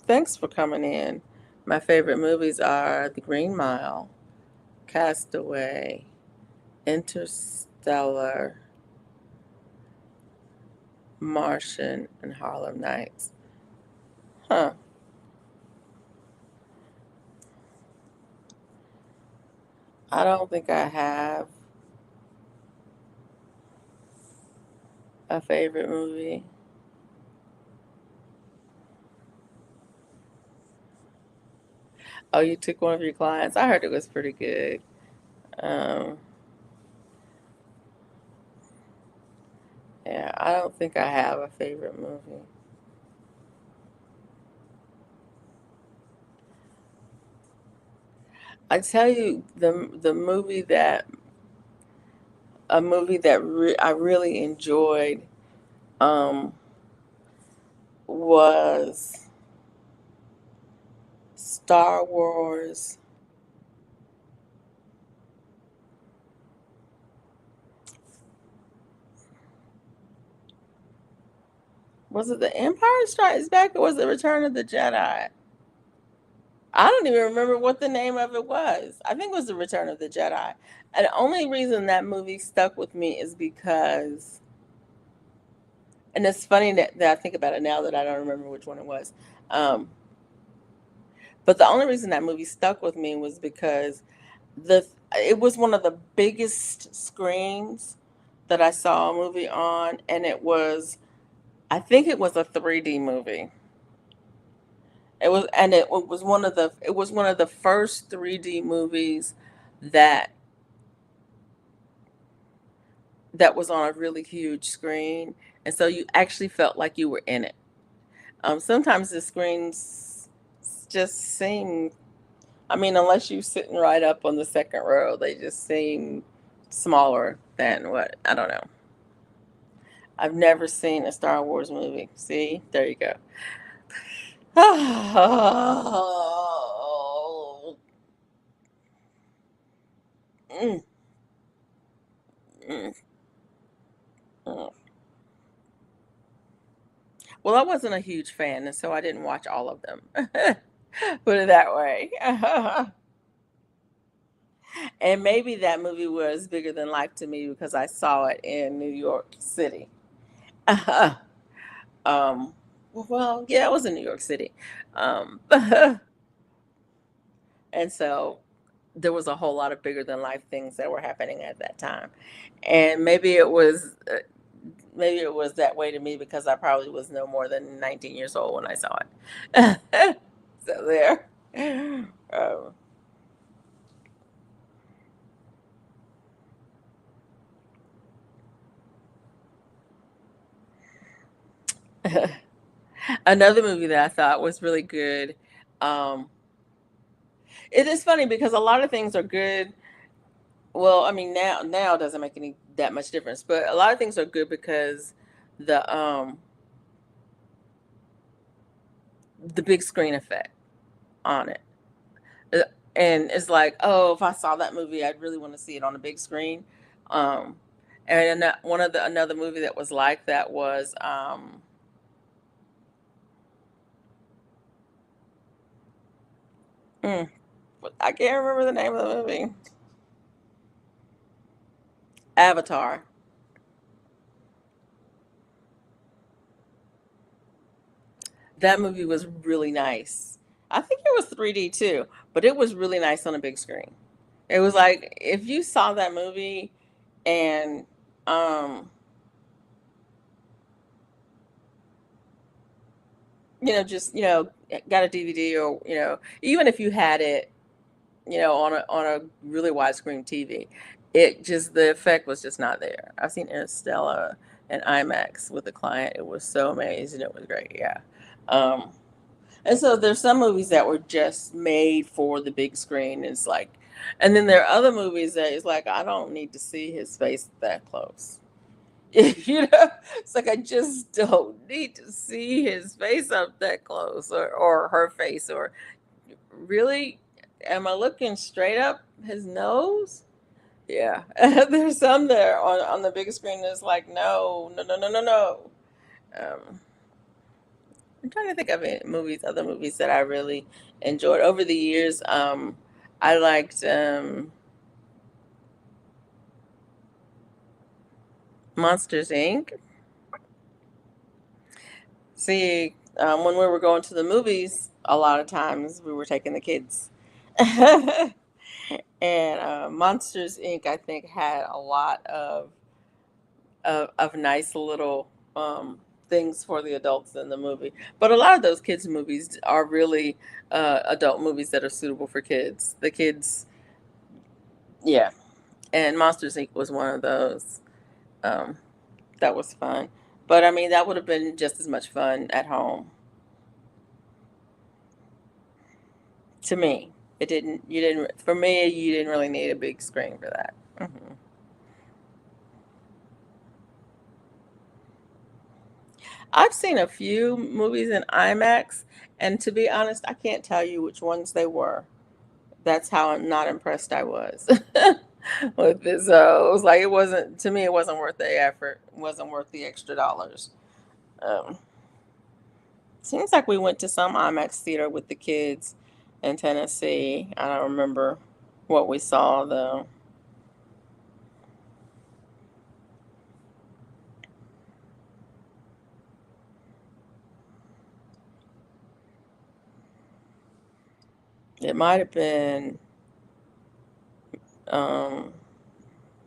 thanks for coming in. My favorite movies are The Green Mile, Castaway, Interstellar, Martian, and Harlem Nights. Huh. I don't think I have a favorite movie. Oh, you took one of your clients. I heard it was pretty good. Um, yeah, I don't think I have a favorite movie. I tell you, the movie that a movie that I really enjoyed um, was Star Wars. Was it The Empire Strikes Back or was it Return of the Jedi? I don't even remember what the name of it was. I think it was The Return of the Jedi. And the only reason that movie stuck with me is because, and it's funny that I think about it now that I don't remember which one it was. Um, but the only reason that movie stuck with me was because the it was one of the biggest screens that I saw a movie on, and it was, I think it was a 3D movie. It was one of the first 3D movies that that was on a really huge screen, and so you actually felt like you were in it. Sometimes the screens just seem, I mean, unless you're sitting right up on the second row, they just seem smaller than what, I don't know. I've never seen a Star Wars movie. See, there you go. Oh, mm, mm, mm. Well, I wasn't a huge fan, and so I didn't watch all of them. Put it that way. And maybe that movie was bigger than life to me because I saw it in New York City. um, well, yeah, it was in New York City. And so there was a whole lot of bigger than life things that were happening at that time. And maybe it was that way to me because I probably was no more than 19 years old when I saw it. So there. Um, another movie that I thought was really good. Um, it is funny because a lot of things are good. Well, I mean now it doesn't make any that much difference, but a lot of things are good because the the big screen effect on it. Uh, And it's like, oh, if I saw that movie, I'd really want to see it on the big screen. Um, and one of the another movie that was like that was mm, I can't remember the name of the movie. Avatar. That movie was really nice. I think it was 3D too, but it was really nice on a big screen. It was like if you saw that movie and um just, got a DVD, or, even if you had it, on a really widescreen TV, it just, the effect was just not there. I've seen Interstellar and IMAX with a client. It was so amazing. It was great. Yeah. Um, and so there's some movies that were just made for the big screen. It's like, and then there are other movies that it's like, I don't need to see his face that close. It's like I just don't need to see his face up that close, or her face, or really, am I looking straight up his nose? Yeah. There's some there on the big screen that's like, no, no, no, no, no, no. Um, I'm trying to think of other movies that I really enjoyed over the years. I liked Monsters Inc. See, when we were going to the movies, a lot of times we were taking the kids. And Monsters Inc. I think had a lot of nice little things for the adults in the movie. But a lot of those kids' movies are really adult movies that are suitable for kids. The kids, yeah. And Monsters Inc. was one of those. Um, that was fun. But I mean, that would have been just as much fun at home to me. It didn't. You didn't. For me, you didn't really need a big screen for that. Hmm. I've seen a few movies in IMAX, and to be honest, I can't tell you which ones they were. That's how not impressed I was with this. It was like, it wasn't, to me. It wasn't worth the effort. It wasn't worth the extra dollars. Um, Seems like we went to some IMAX theater with the kids in Tennessee. I don't remember what we saw though. It might have been um,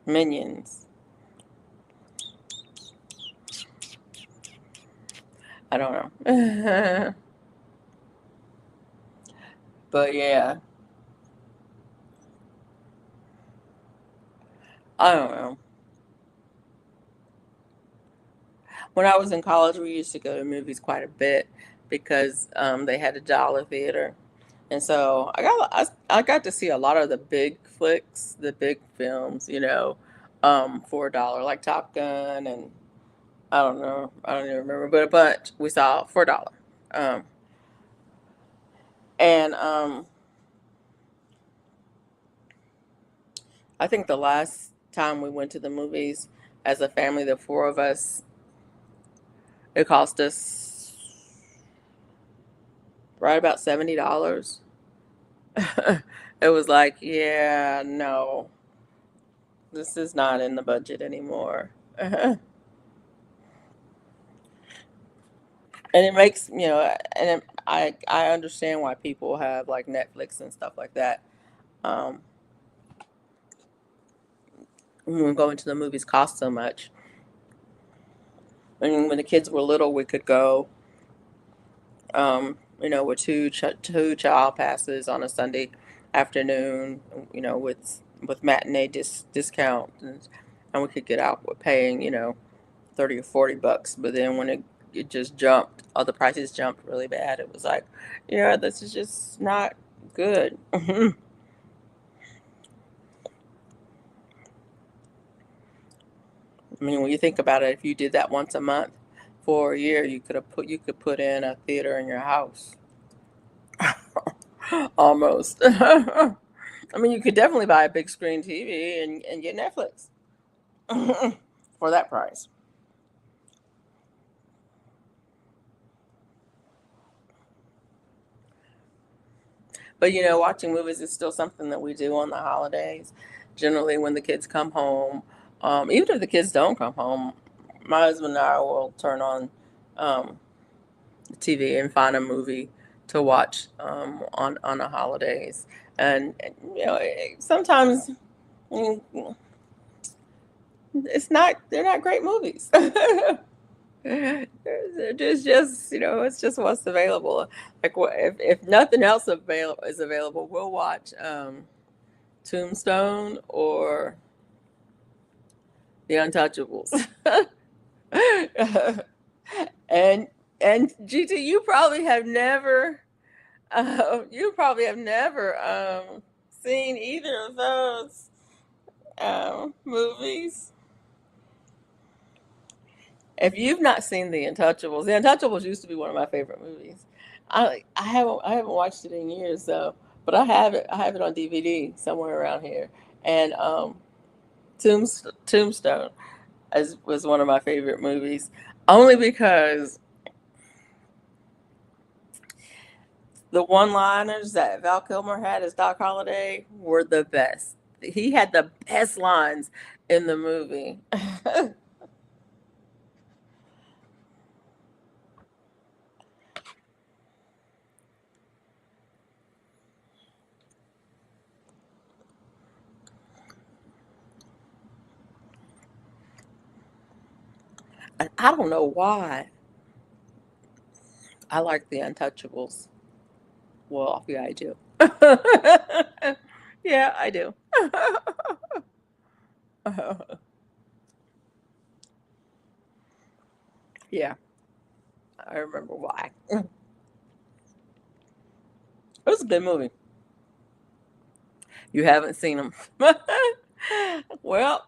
Minions. I don't know. But yeah, I don't know. When I was in college, we used to go to movies quite a bit because they had a dollar theater, and so I got to see a lot of the big flicks, the big films, for a dollar, like Top Gun, and I don't know, I don't even remember, but a bunch we saw for a dollar. Um, and I think the last time we went to the movies as a family, the four of us, it cost us right about $70. It was like, yeah, no, this is not in the budget anymore. And it makes, I understand why people have like Netflix and stuff like that. Um, when going to the movies cost so much. And when the kids were little, we could go, with two child passes on a Sunday afternoon, with matinee discount, and we could get out with paying, 30 or 40 bucks. But then when it just jumped, all the prices jumped really bad. It was like, yeah, this is just not good. I mean, when you think about it, if you did that once a month for a year, you could put in a theater in your house. Almost. I mean, you could definitely buy a big screen TV and get Netflix for that price. But watching movies is still something that we do on the holidays. Generally, when the kids come home, even if the kids don't come home, my husband and I will turn on um, the TV and find a movie to watch on the holidays. And sometimes mm, they're not great movies. It's just, it's just what's available. Like, if nothing else is available, we'll watch Tombstone or The Untouchables. and GT, you probably have never seen either of those movies. If you've not seen The Untouchables used to be one of my favorite movies. I haven't watched it in years though, but I have it on DVD somewhere around here. And Tombstone was one of my favorite movies, only because the one-liners that Val Kilmer had as Doc Holliday were the best. He had the best lines in the movie. And I don't know why I like The Untouchables. Well, yeah, I do. Yeah, I do. Yeah, I remember why. It was a good movie. You haven't seen them. Well,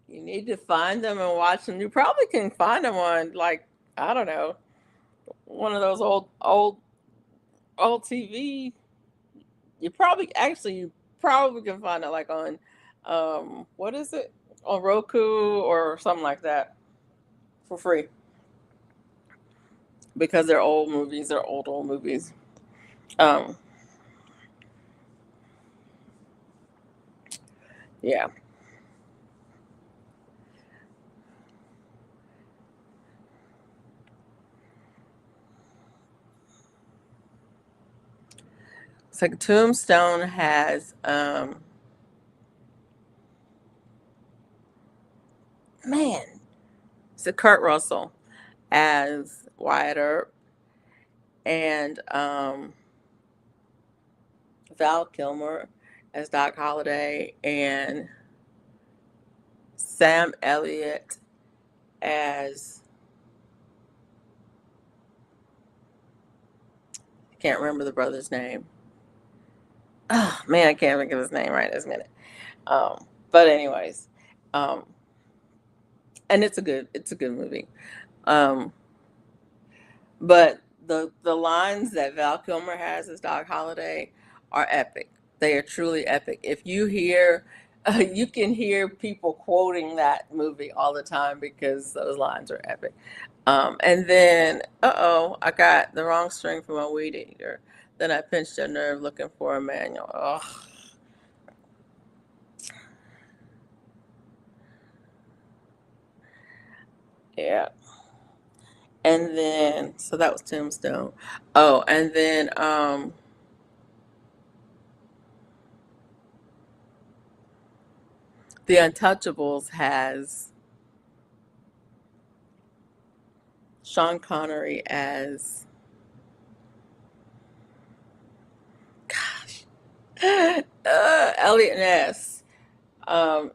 you need to find them and watch them. You probably can find them on, like, I don't know, one of those old TV. You probably can find it like on what is it? On Roku or something like that for free, because they're old movies. They're old movies. Um, yeah. It's like Tombstone has man, it's a Kurt Russell as Wyatt Earp, and Val Kilmer as Doc Holliday, and Sam Elliott as, I can't remember the brother's name. Oh man, I can't think of his name right this minute. But anyways, um, and it's a good movie. Um, but the lines that Val Kilmer has as Doc Holliday are epic. They are truly epic. If you hear, you can hear people quoting that movie all the time because those lines are epic. And then, I got the wrong string for my weed eater. Then I pinched a nerve looking for a manual. Oh, yeah. And then, so that was Tombstone. Oh, and then The Untouchables has Sean Connery as, gosh, Elliot Ness.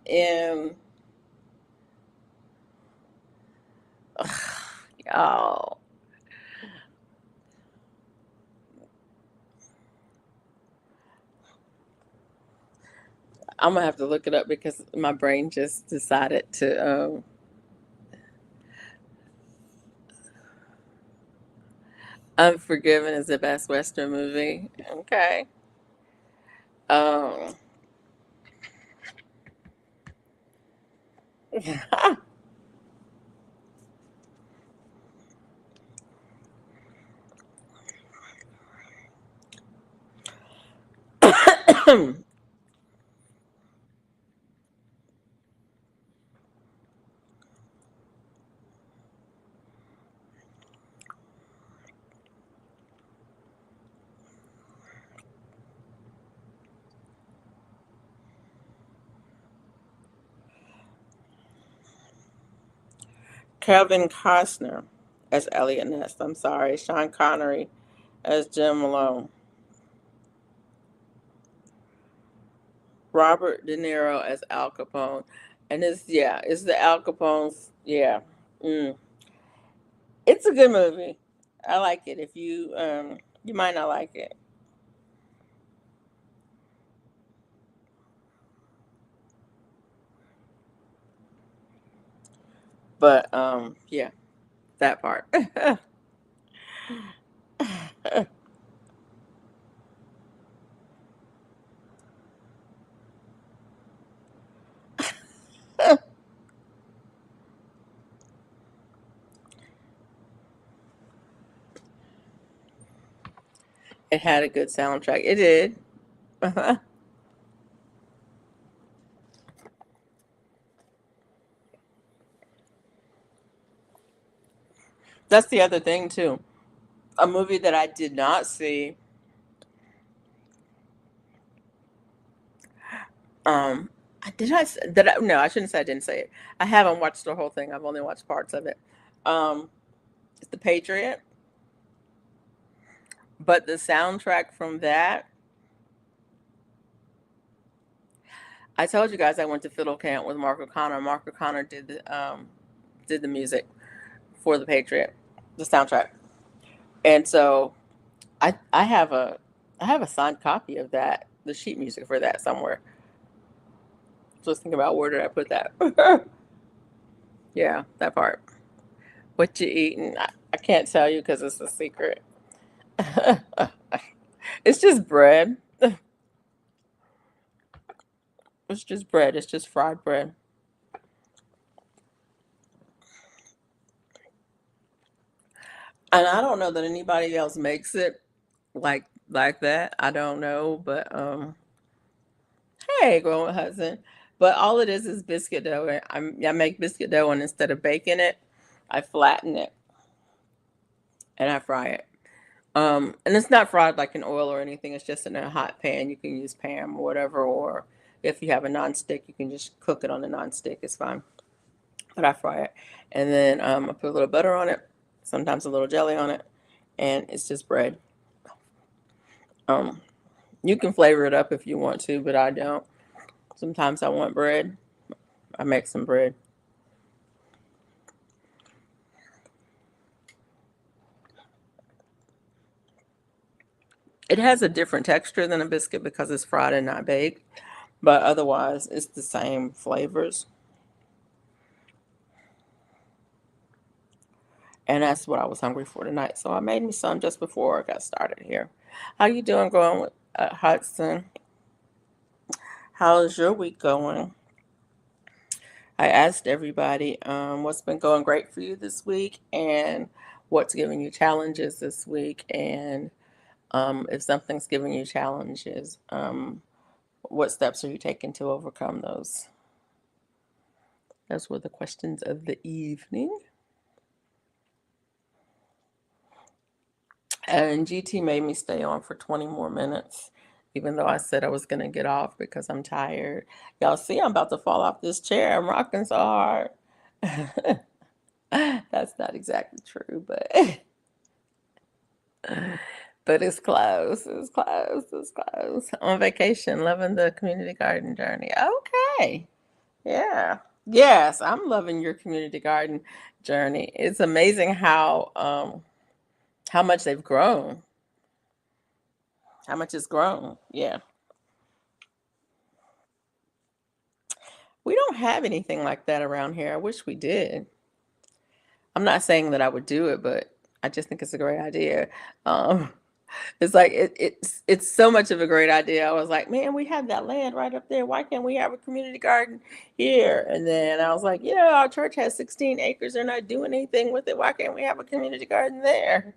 In y'all, I'm gonna have to look it up because my brain just decided to. Unforgiven is the best Western movie. Okay. Um. Kevin Costner as Elliot Ness. I'm sorry. Sean Connery as Jim Malone. Robert De Niro as Al Capone. And it's the Al Capone's, yeah. Mm. It's a good movie. I like it. If you might not like it. But yeah, that part. It had a good soundtrack. It did. That's the other thing too. A movie that I did not see. Um, did I? Did I? No, I shouldn't say I didn't say it. I haven't watched the whole thing. I've only watched parts of it. Um, it's The Patriot, but the soundtrack from that. I told you guys I went to fiddle camp with Mark O'Connor. Mark O'Connor did the music for The Patriot, the soundtrack, and so I have a signed copy of that, the sheet music for that somewhere. Just think about where did I put that? Yeah, that part. What you eating? I can't tell you because it's a secret. It's just bread. It's just bread. It's just fried bread. And I don't know that anybody else makes it like that. I don't know, but hey, growing husband. But all it is biscuit dough. I make biscuit dough, and instead of baking it, I flatten it and I fry it. And it's not fried like in oil or anything. It's just in a hot pan. You can use Pam or whatever, or if you have a nonstick, you can just cook it on the nonstick. It's fine. But I fry it, and then I put a little butter on it, sometimes a little jelly on it, and it's just bread. Um, you can flavor it up if you want to, but I don't. Sometimes I want bread. I make some bread. It has a different texture than a biscuit because it's fried and not baked, but otherwise it's the same flavors. And that's what I was hungry for tonight. So I made me some just before I got started here. How you doing going with Hudson? How's your week going? I asked everybody what's been going great for you this week and what's giving you challenges this week. And if something's giving you challenges, what steps are you taking to overcome those? Those were the questions of the evening. And GT made me stay on for 20 more minutes, even though I said I was going to get off because I'm tired. Y'all see, I'm about to fall off this chair. I'm rocking so hard. That's not exactly true, but but it's close. It's close. It's close. On vacation, loving the community garden journey. Okay. Yeah. Yes, I'm loving your community garden journey. It's amazing how much they've grown. How much it's grown. Yeah. We don't have anything like that around here. I wish we did. I'm not saying that I would do it, but I just think it's a great idea. Um, it's like it's so much of a great idea. I was like, man, we have that land right up there. Why can't we have a community garden here? And then I was like, our church has 16 acres. They're not doing anything with it. Why can't we have a community garden there?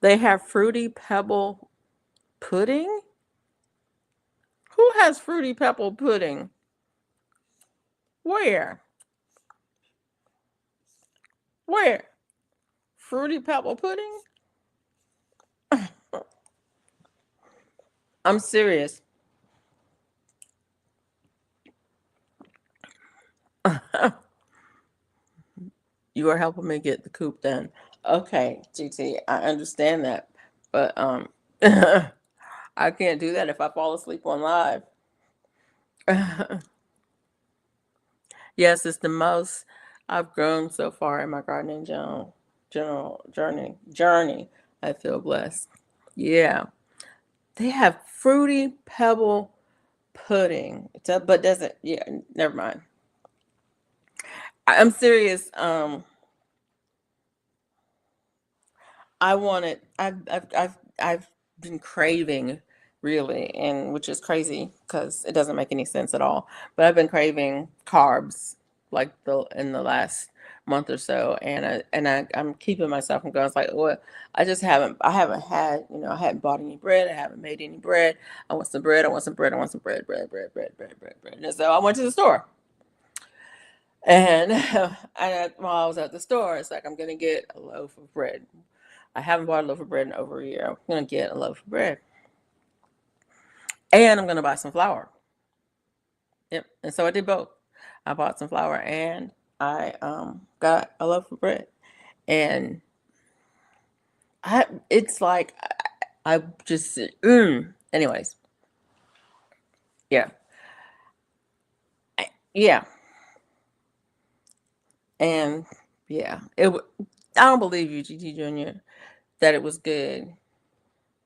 They have fruity pebble pudding. Who has fruity pebble pudding? Where? Where? Fruity pebble pudding? I'm serious. You are helping me get the coop done. Okay, GT, I understand that, but I can't do that if I fall asleep on live. Yes, it's the most I've grown so far in my gardening general journey. I feel blessed. Yeah, they have fruity pebble pudding, but doesn't. Yeah, never mind. I'm serious. I wanted. I've been craving really, and which is crazy because it doesn't make any sense at all. But I've been craving carbs like the last month or so, I'm keeping myself from going. It's like, well, I haven't had, I hadn't bought any bread. I haven't made any bread. I want some bread. I want some bread. I want some bread. And so I went to the store. And while I was at the store, it's like I'm gonna get a loaf of bread. I haven't bought a loaf of bread in over a year. I'm gonna get a loaf of bread, and I'm gonna buy some flour. Yep. And so I did both. I bought some flour and I got a loaf of bread, and it's like I just Anyways, yeah, yeah, and yeah. I don't believe you, GT Junior, that it was good.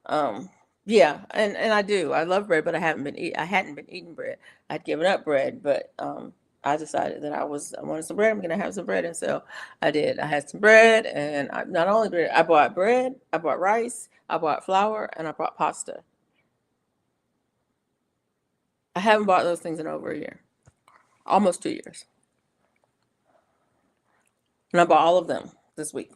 Um, yeah, and I do. I love bread, but I hadn't been eating bread. I'd given up bread, but I decided that I wanted some bread. I'm gonna have some bread, and so I did. I had some bread, and not only bread, I bought bread, I bought rice, I bought flour, and I bought pasta. I haven't bought those things in over a year, almost 2 years, and I bought all of them this week.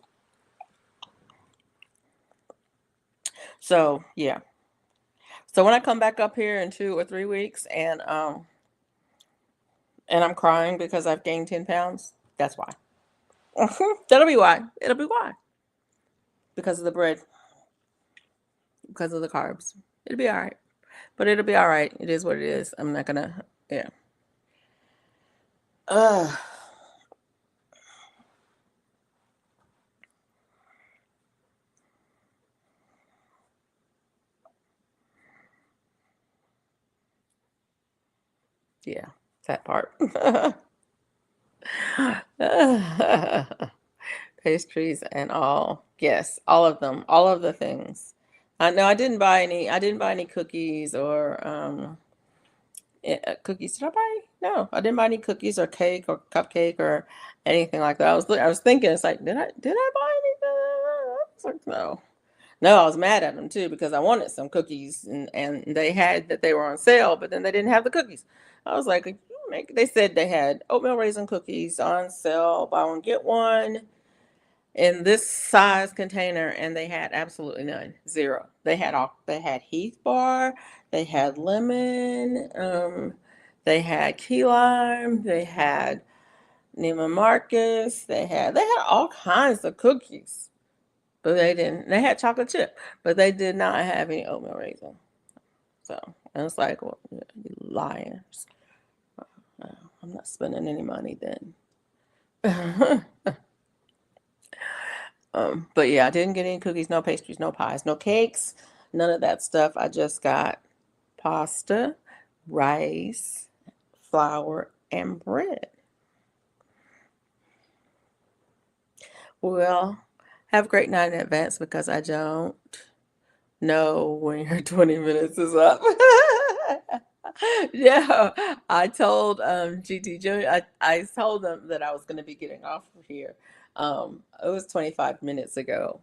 So yeah. So when I come back up here in 2 or 3 weeks, and I'm crying because I've gained 10 pounds, that's why. That'll be why. It'll be why. Because of the bread, because of the carbs. It'll be all right. But it'll be all right. It is what it is. I'm not gonna, yeah. Uh, yeah, that part. Pastries and all. Yes, all of them. All of the things. No, I didn't buy any cookies or cookies. Did I buy? No, I didn't buy any cookies or cake or cupcake or anything like that. I was thinking, it's like, did I buy anything? I was like, no. No, I was mad at them too because I wanted some cookies, and they had that they were on sale, but then they didn't have the cookies. I was like, they said they had oatmeal raisin cookies on sale, buy one get one in this size container, and they had absolutely none, zero. They had Heath bar, they had lemon, they had key lime, they had Neiman Marcus, they had all kinds of cookies. But they didn't. They had chocolate chip, but they did not have any oatmeal raisin. So and it's like, well, you liars. Uh, I'm not spending any money then. But yeah, I didn't get any cookies, no pastries, no pies, no cakes, none of that stuff. I just got pasta, rice, flour, and bread. Well, have a great night in advance because I don't know when your 20 minutes is up. Yeah, I told GT Junior, I told them that I was going to be getting off of here. It was 25 minutes ago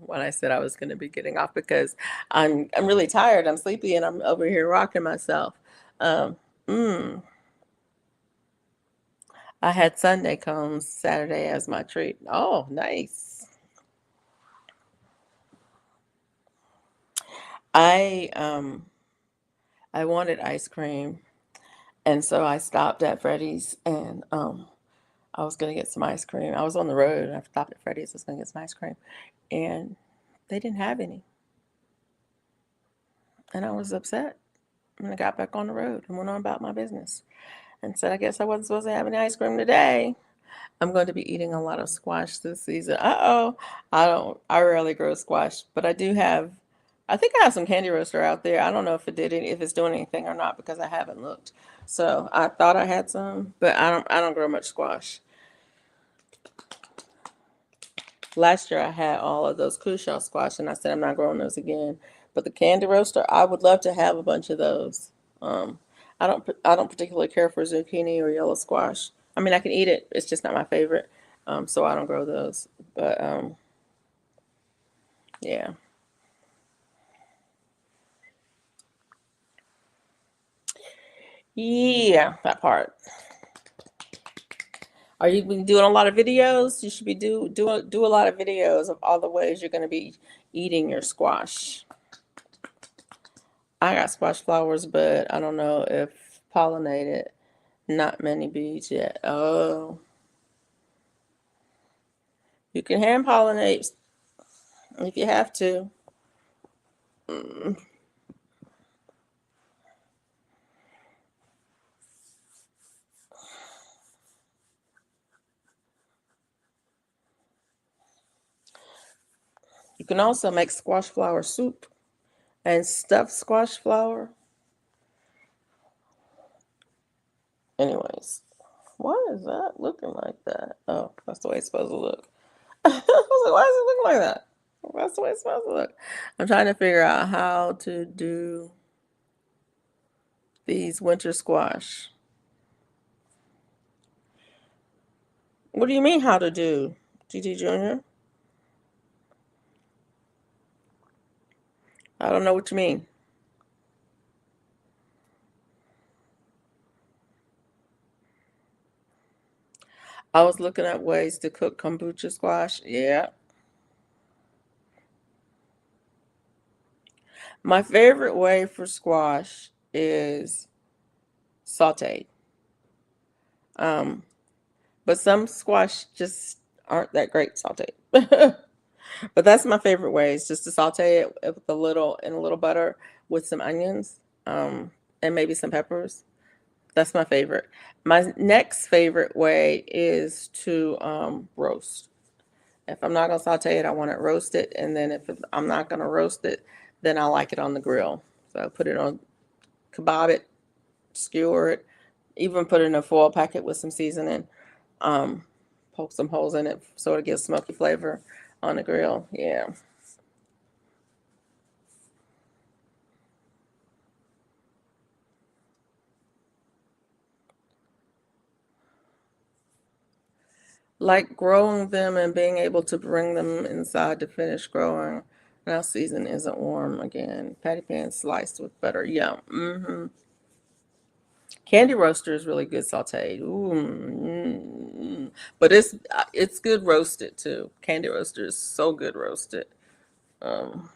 when I said I was going to be getting off because I'm really tired. I'm sleepy and I'm over here rocking myself. Um, mm, I had Sunday cones Saturday as my treat. Oh, nice. I um I wanted ice cream, and so I stopped at Freddy's, and I was gonna get some ice cream. I was on the road and I stopped at Freddy's. I was gonna get some ice cream, and they didn't have any, and I was upset. And I got back on the road and went on about my business. and said, I guess I wasn't supposed to have any ice cream today. I'm going to be eating a lot of squash this season. Uh-oh. I rarely grow squash, but I think I have some candy roaster out there. I don't know if it's doing anything or not because I haven't looked. So I thought I had some, but I don't grow much squash. Last year I had all of those cushaw squash and I said I'm not growing those again. But the candy roaster, I would love to have a bunch of those. Um, I don't particularly care for zucchini or yellow squash. I mean, I can eat it. It's just not my favorite. So I don't grow those. But yeah. Yeah, that part. Are you been doing a lot of videos? You should be do a lot of videos of all the ways you're going to be eating your squash. I got squash flowers, but I don't know if pollinated. Not many bees yet. Oh, you can hand pollinate if you have to. Mm. You can also make squash flower soup and stuffed squash flower. Anyways, why is that looking like that? Oh, that's the way it's supposed to look. I was like, why does it look like that? That's the way it's supposed to look. I'm trying to figure out how to do these winter squash. What do you mean how to do, GT Junior? I don't know what you mean. I was looking at ways to cook kombucha squash. Yeah. My favorite way for squash is sauteed. Um, but some squash just aren't that great sauteed. But that's my favorite way is just to saute it with in a little butter with some onions, and maybe some peppers. That's my favorite. My next favorite way is to roast. If I'm not gonna saute it, I want it roasted, and then if I'm not gonna roast it, then I like it on the grill. So I put it on, kebab it, skewer it, even put it in a foil packet with some seasoning. Um, poke some holes in it so it gives smoky flavor on the grill. Yeah. Like growing them and being able to bring them inside to finish growing. Now season isn't warm again. Patty pan sliced with butter. Yeah. Candy roaster is really good sauteed. Ooh, but it's good roasted too. Candy roaster is so good roasted. Um,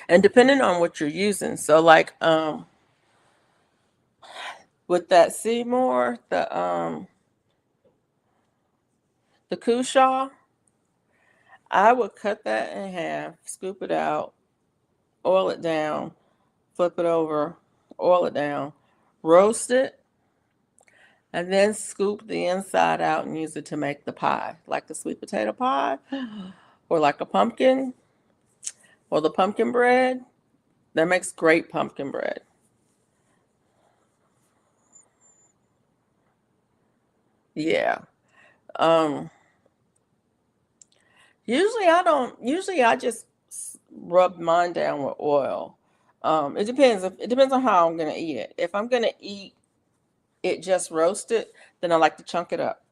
and depending on what you're using, so like with that Seymour, the Cushaw, I would cut that in half, scoop it out, oil it down, flip it over, oil it down, roast it, and then scoop the inside out and use it to make the pie, like the sweet potato pie, or like a pumpkin, or the pumpkin bread. That makes great pumpkin bread. Yeah. Um, usually I just rub mine down with oil. It depends on how I'm gonna eat it. If I'm gonna eat it just roasted, then I like to chunk it up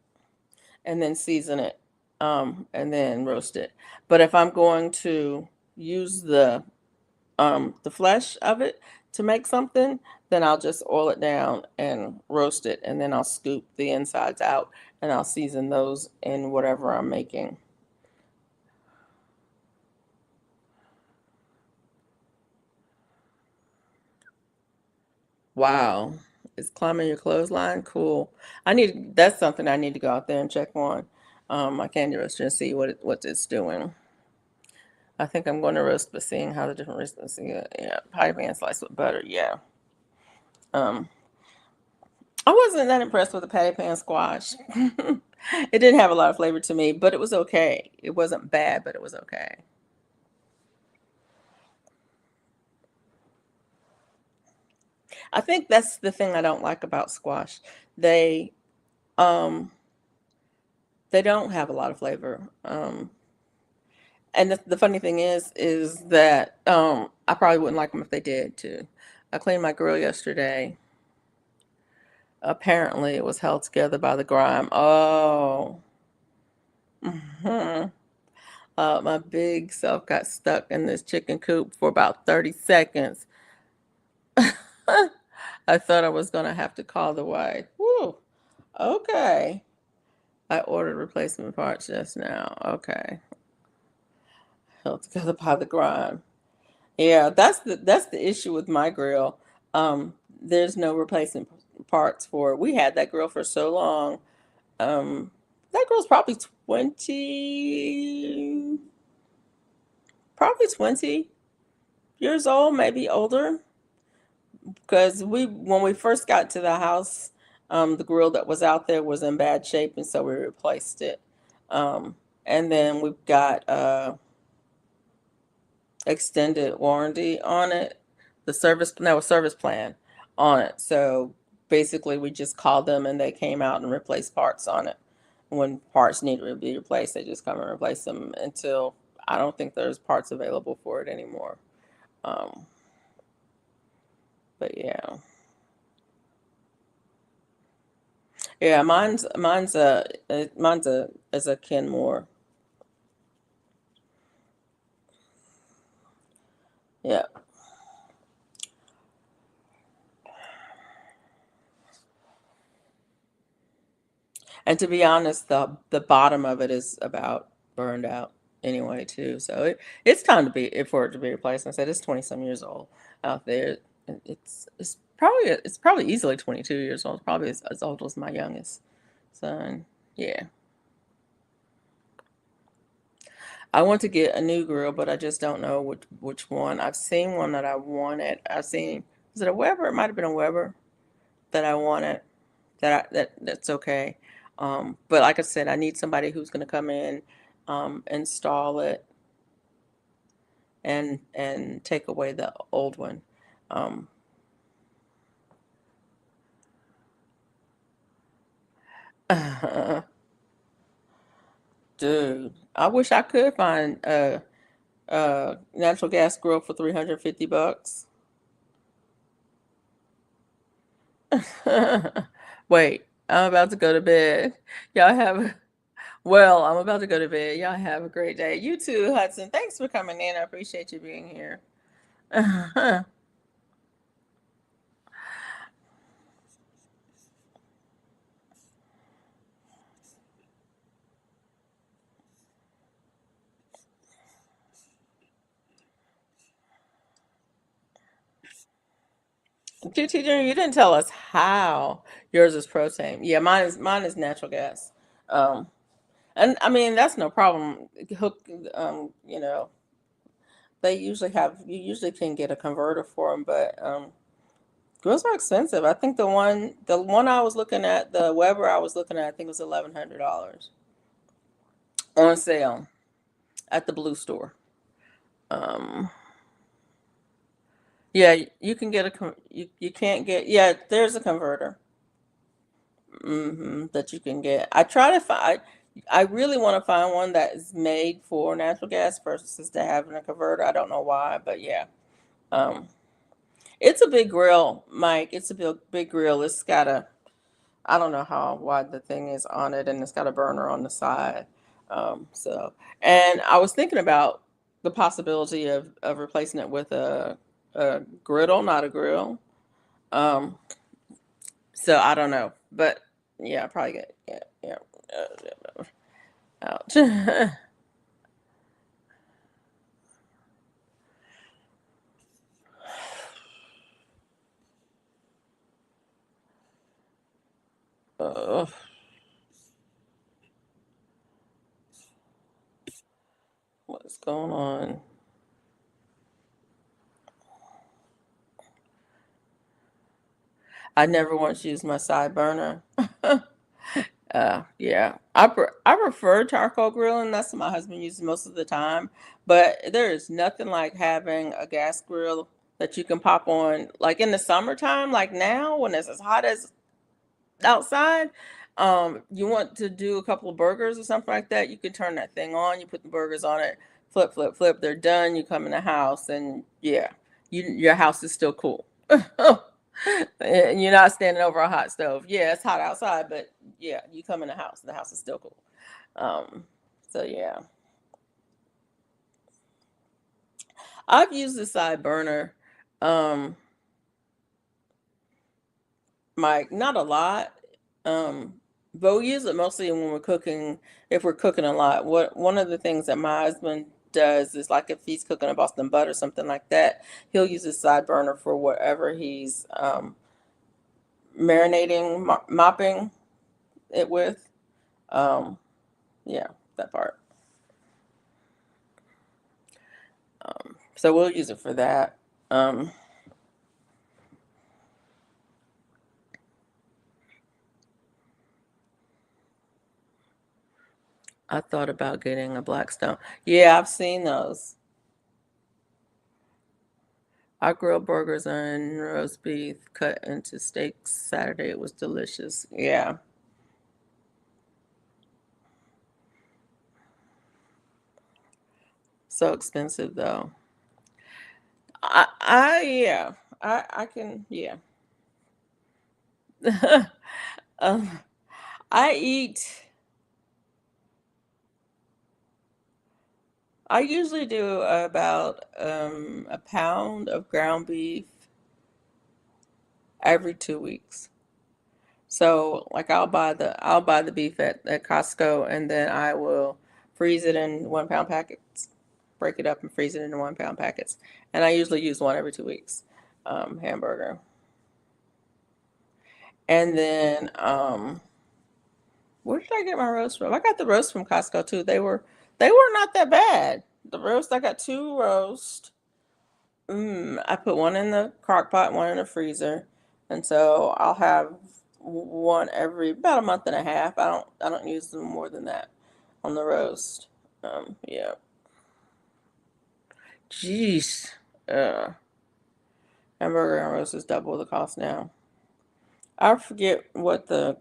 and then season it, and then roast it. But if I'm going to use the flesh of it to make something, then I'll just oil it down and roast it, and then I'll scoop the insides out and I'll season those in whatever I'm making. Wow. Is climbing your clothesline? Cool. That's something I need to go out there and check on my candy roaster and see what it's doing. I think I'm going to roast, but seeing how the different roasts, yeah, pie pan sliced with butter, yeah. Um, I wasn't that impressed with the patty pan squash. It didn't have a lot of flavor to me, but it was okay. It wasn't bad, but it was okay. I think that's the thing I don't like about squash. They um they don't have a lot of flavor. And the funny thing is that I probably wouldn't like them if they did too. I cleaned my grill yesterday. Apparently, it was held together by the grime. Oh. Mhm. My big self got stuck in this chicken coop for about 30 seconds. I thought I was gonna have to call the wife. Whew. Okay. I ordered replacement parts just now. Okay. Held together by the grime. Yeah, that's the issue with my grill. There's no replacement parts for it. We had that grill for so long. That girl's probably 20 years old, maybe older. Because when we first got to the house, the grill that was out there was in bad shape, and so we replaced it. And then we've got extended warranty on it. The service, no, a service plan on it. So basically, we just called them and they came out and replaced parts on it. When parts need to be replaced, they just come and replace them until I don't think there's parts available for it anymore. Um, but yeah, yeah, mine's a is a Kenmore. Yeah, and to be honest, the bottom of it is about burned out anyway too. So it's time to be for it to be replaced. I said it's 20 some years old out there. It's probably easily 22 years old. Probably as old as my youngest son. Yeah. I want to get a new grill, but I just don't know which one. I've seen one that I wanted. I've seen, was it a Weber? It might have been a Weber that I wanted. That's okay. But like I said, I need somebody who's going to come in, install it, and take away the old one. Um, dude, I wish I could find a natural gas grill for 350 bucks. Wait, I'm about to go to bed. Y'all have well, I'm about to go to bed. Y'all have a great day. You too, Hudson. Thanks for coming in. I appreciate you being here. QT Junior, you didn't tell us how yours is propane. Yeah, mine is natural gas. Um, and I mean that's no problem. Hook, they usually have you usually can get a converter for them, but grills are expensive. I think the one I was looking at, the Weber I was looking at, I think was $1,100 on sale at the Blue Store. Um, yeah, you can get you can't get, yeah, there's a converter. That you can get. I try to find. I really want to find one that is made for natural gas versus to having a converter. I don't know why, but yeah. Um, it's a big grill, Mike. It's a big grill. It's got a. I don't know how wide the thing is on it, and it's got a burner on the side. So, and I was thinking about the possibility of replacing it with a griddle, not a grill. Um, so I don't know, but yeah, I probably get yeah, yeah. Ouch. Ugh, what is going on? I never once used my side burner. Yeah, I prefer charcoal grilling. That's what my husband uses most of the time. But there is nothing like having a gas grill that you can pop on, like in the summertime, like now when it's as hot as outside. You want to do a couple of burgers or something like that, you can turn that thing on, you put the burgers on it, flip, flip, flip, they're done, you come in the house and yeah, your house is still cool. And you're not standing over a hot stove. Yeah, it's hot outside, but yeah, you come in the house is still cool. Um, so yeah. I've used the side burner. Um, not a lot. Um, but we use it mostly when we're cooking, if we're cooking a lot. What One of the things that my husband does is like if he's cooking a Boston butt or something like that, he'll use his side burner for whatever he's marinating, mopping it with. Um, yeah, that part. So we'll use it for that. Um, I thought about getting a Blackstone. Yeah, I've seen those. I grilled burgers and roast beef cut into steaks Saturday. It was delicious. Yeah. So expensive though. Yeah. I can, yeah. um, I eat, I usually do about a pound of ground beef every 2 weeks. So like I'll buy the beef at Costco and then I will freeze it in 1 pound packets, break it up and freeze it in 1 pound packets. And I usually use one every 2 weeks, hamburger. And then where did I get my roast from? I got the roast from Costco too. They were not that bad. The roast, I got two roast. I put one in the crock pot, one in the freezer. And so I'll have one every about a month and a half. I don't use them more than that on the roast. Yeah. Jeez. Uh, Hamburger and roast is double the cost now. I forget what the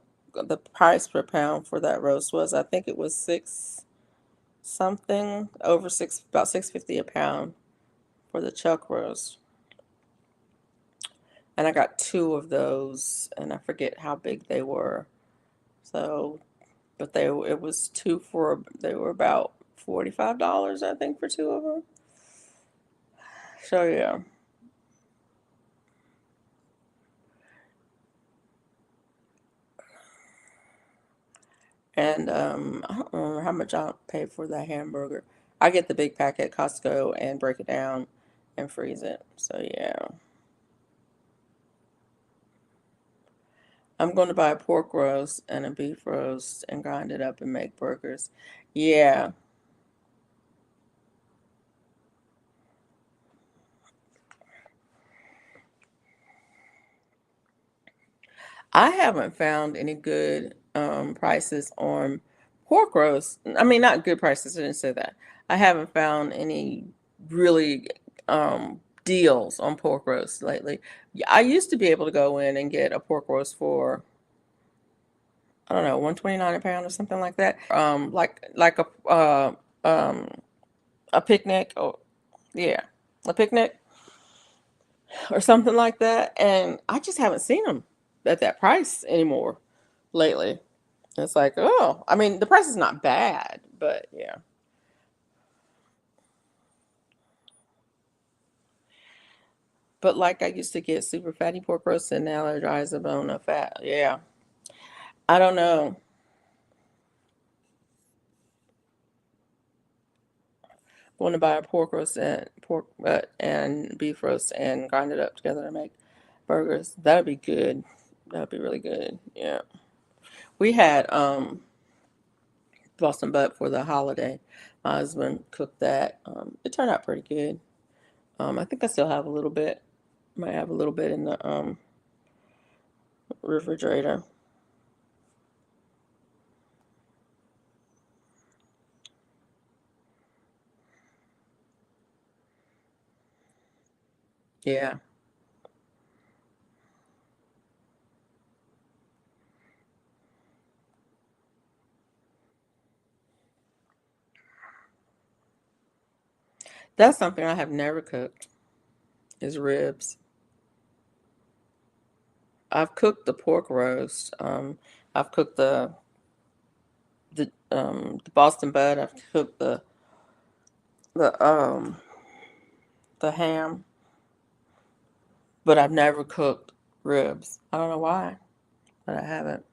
price per pound for that roast was. I think it was six something over six, about 6.50 a pound for the chuck roast. And I got two of those, and I forget how big they were. So, but it was two for they were about $45, I think, for two of them. So yeah, and I don't remember how much I paid for that hamburger. I get the big pack at Costco and break it down and freeze it. So yeah, I'm going to buy a pork roast and a beef roast and grind it up and make burgers. Yeah, I haven't found any good prices on pork roast. I mean, not good prices. I didn't say that. I haven't found any really deals on pork roast lately. I used to be able to go in and get a pork roast for I don't know 129 a pound or something like that. Like um a picnic or yeah a picnic or something like that. And I just haven't seen them at that price anymore lately. It's like, oh, I mean, the price is not bad, but yeah. But like I used to get super fatty pork roast and now they're dry as a bone of fat. Yeah. I don't know. Want to buy a pork roast and pork butt and beef roast and grind it up together and make burgers. That'd be good. That'd be really good. Yeah. We had Boston butt for the holiday. My husband cooked that. It turned out pretty good. I think I still have a little bit. Might have a little bit in the refrigerator. Yeah. That's something I have never cooked is ribs. I've cooked the pork roast. I've cooked the Boston butt. I've cooked the the ham, but I've never cooked ribs. I don't know why, but I haven't.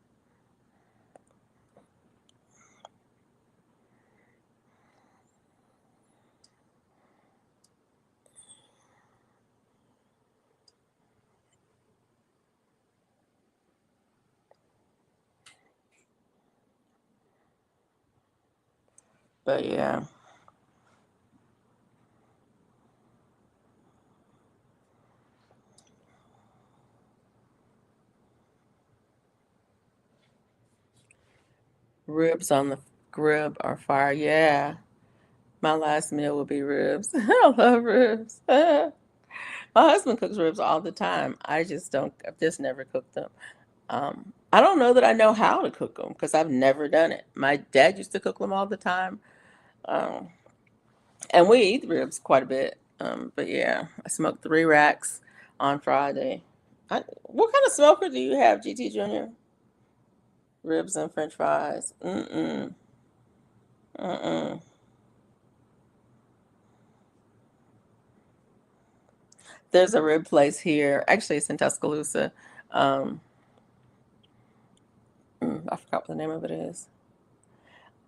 But yeah, ribs on the grib are fire. Yeah, my last meal will be ribs. I love ribs. My husband cooks ribs all the time. I just don't. I've just never cooked them. I don't know that I know how to cook them because I've never done it. My dad used to cook them all the time, um, and we eat ribs quite a bit. But yeah, I smoked 3 racks on Friday. What kind of smoker do you have, GT Junior? Ribs and French fries. Mm-mm. Mm-mm. There's a rib place here. Actually, it's in Tuscaloosa. Um, I forgot what the name of it is.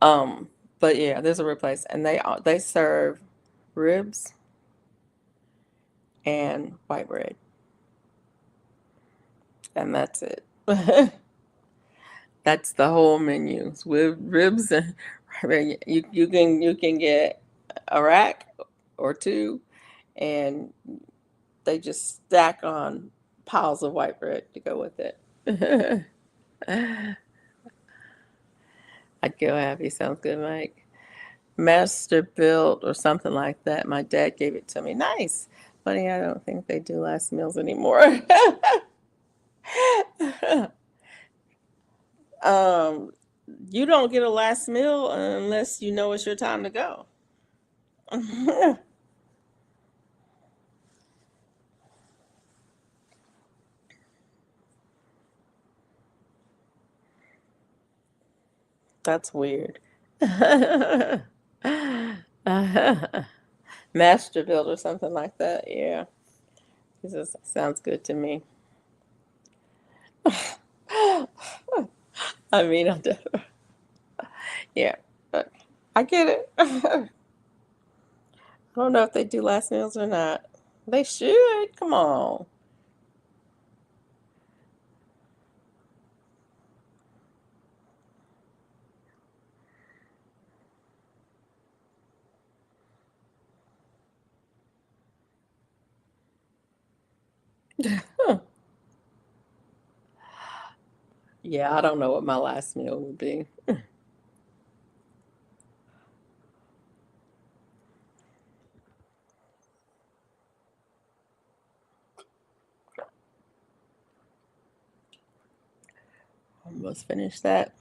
Um, but yeah, there's a rib place, and they serve ribs and white bread, and that's it. That's the whole menu with ribs and you can get a rack or two, and they just stack on piles of white bread to go with it. I'd go happy. Sounds good, Mike. Master built or something like that. My dad gave it to me. Nice. Funny, I don't think they do last meals anymore. um, you don't get a last meal unless you know it's your time to go. That's weird. Master build or something like that. Yeah, this sounds good to me. I mean, yeah, but I get it. I don't know if they do last meals or not. They should. Come on. Yeah, I don't know what my last meal would be. Almost finished that.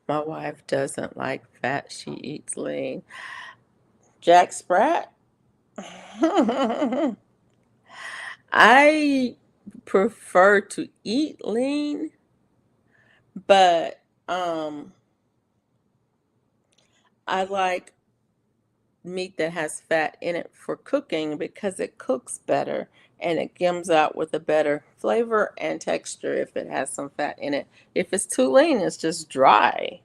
My wife doesn't like fat. She eats lean. Jack Sprat. I prefer to eat lean, but I like meat that has fat in it for cooking because it cooks better and it comes out with a better flavor and texture if it has some fat in it. If it's too lean, it's just dry.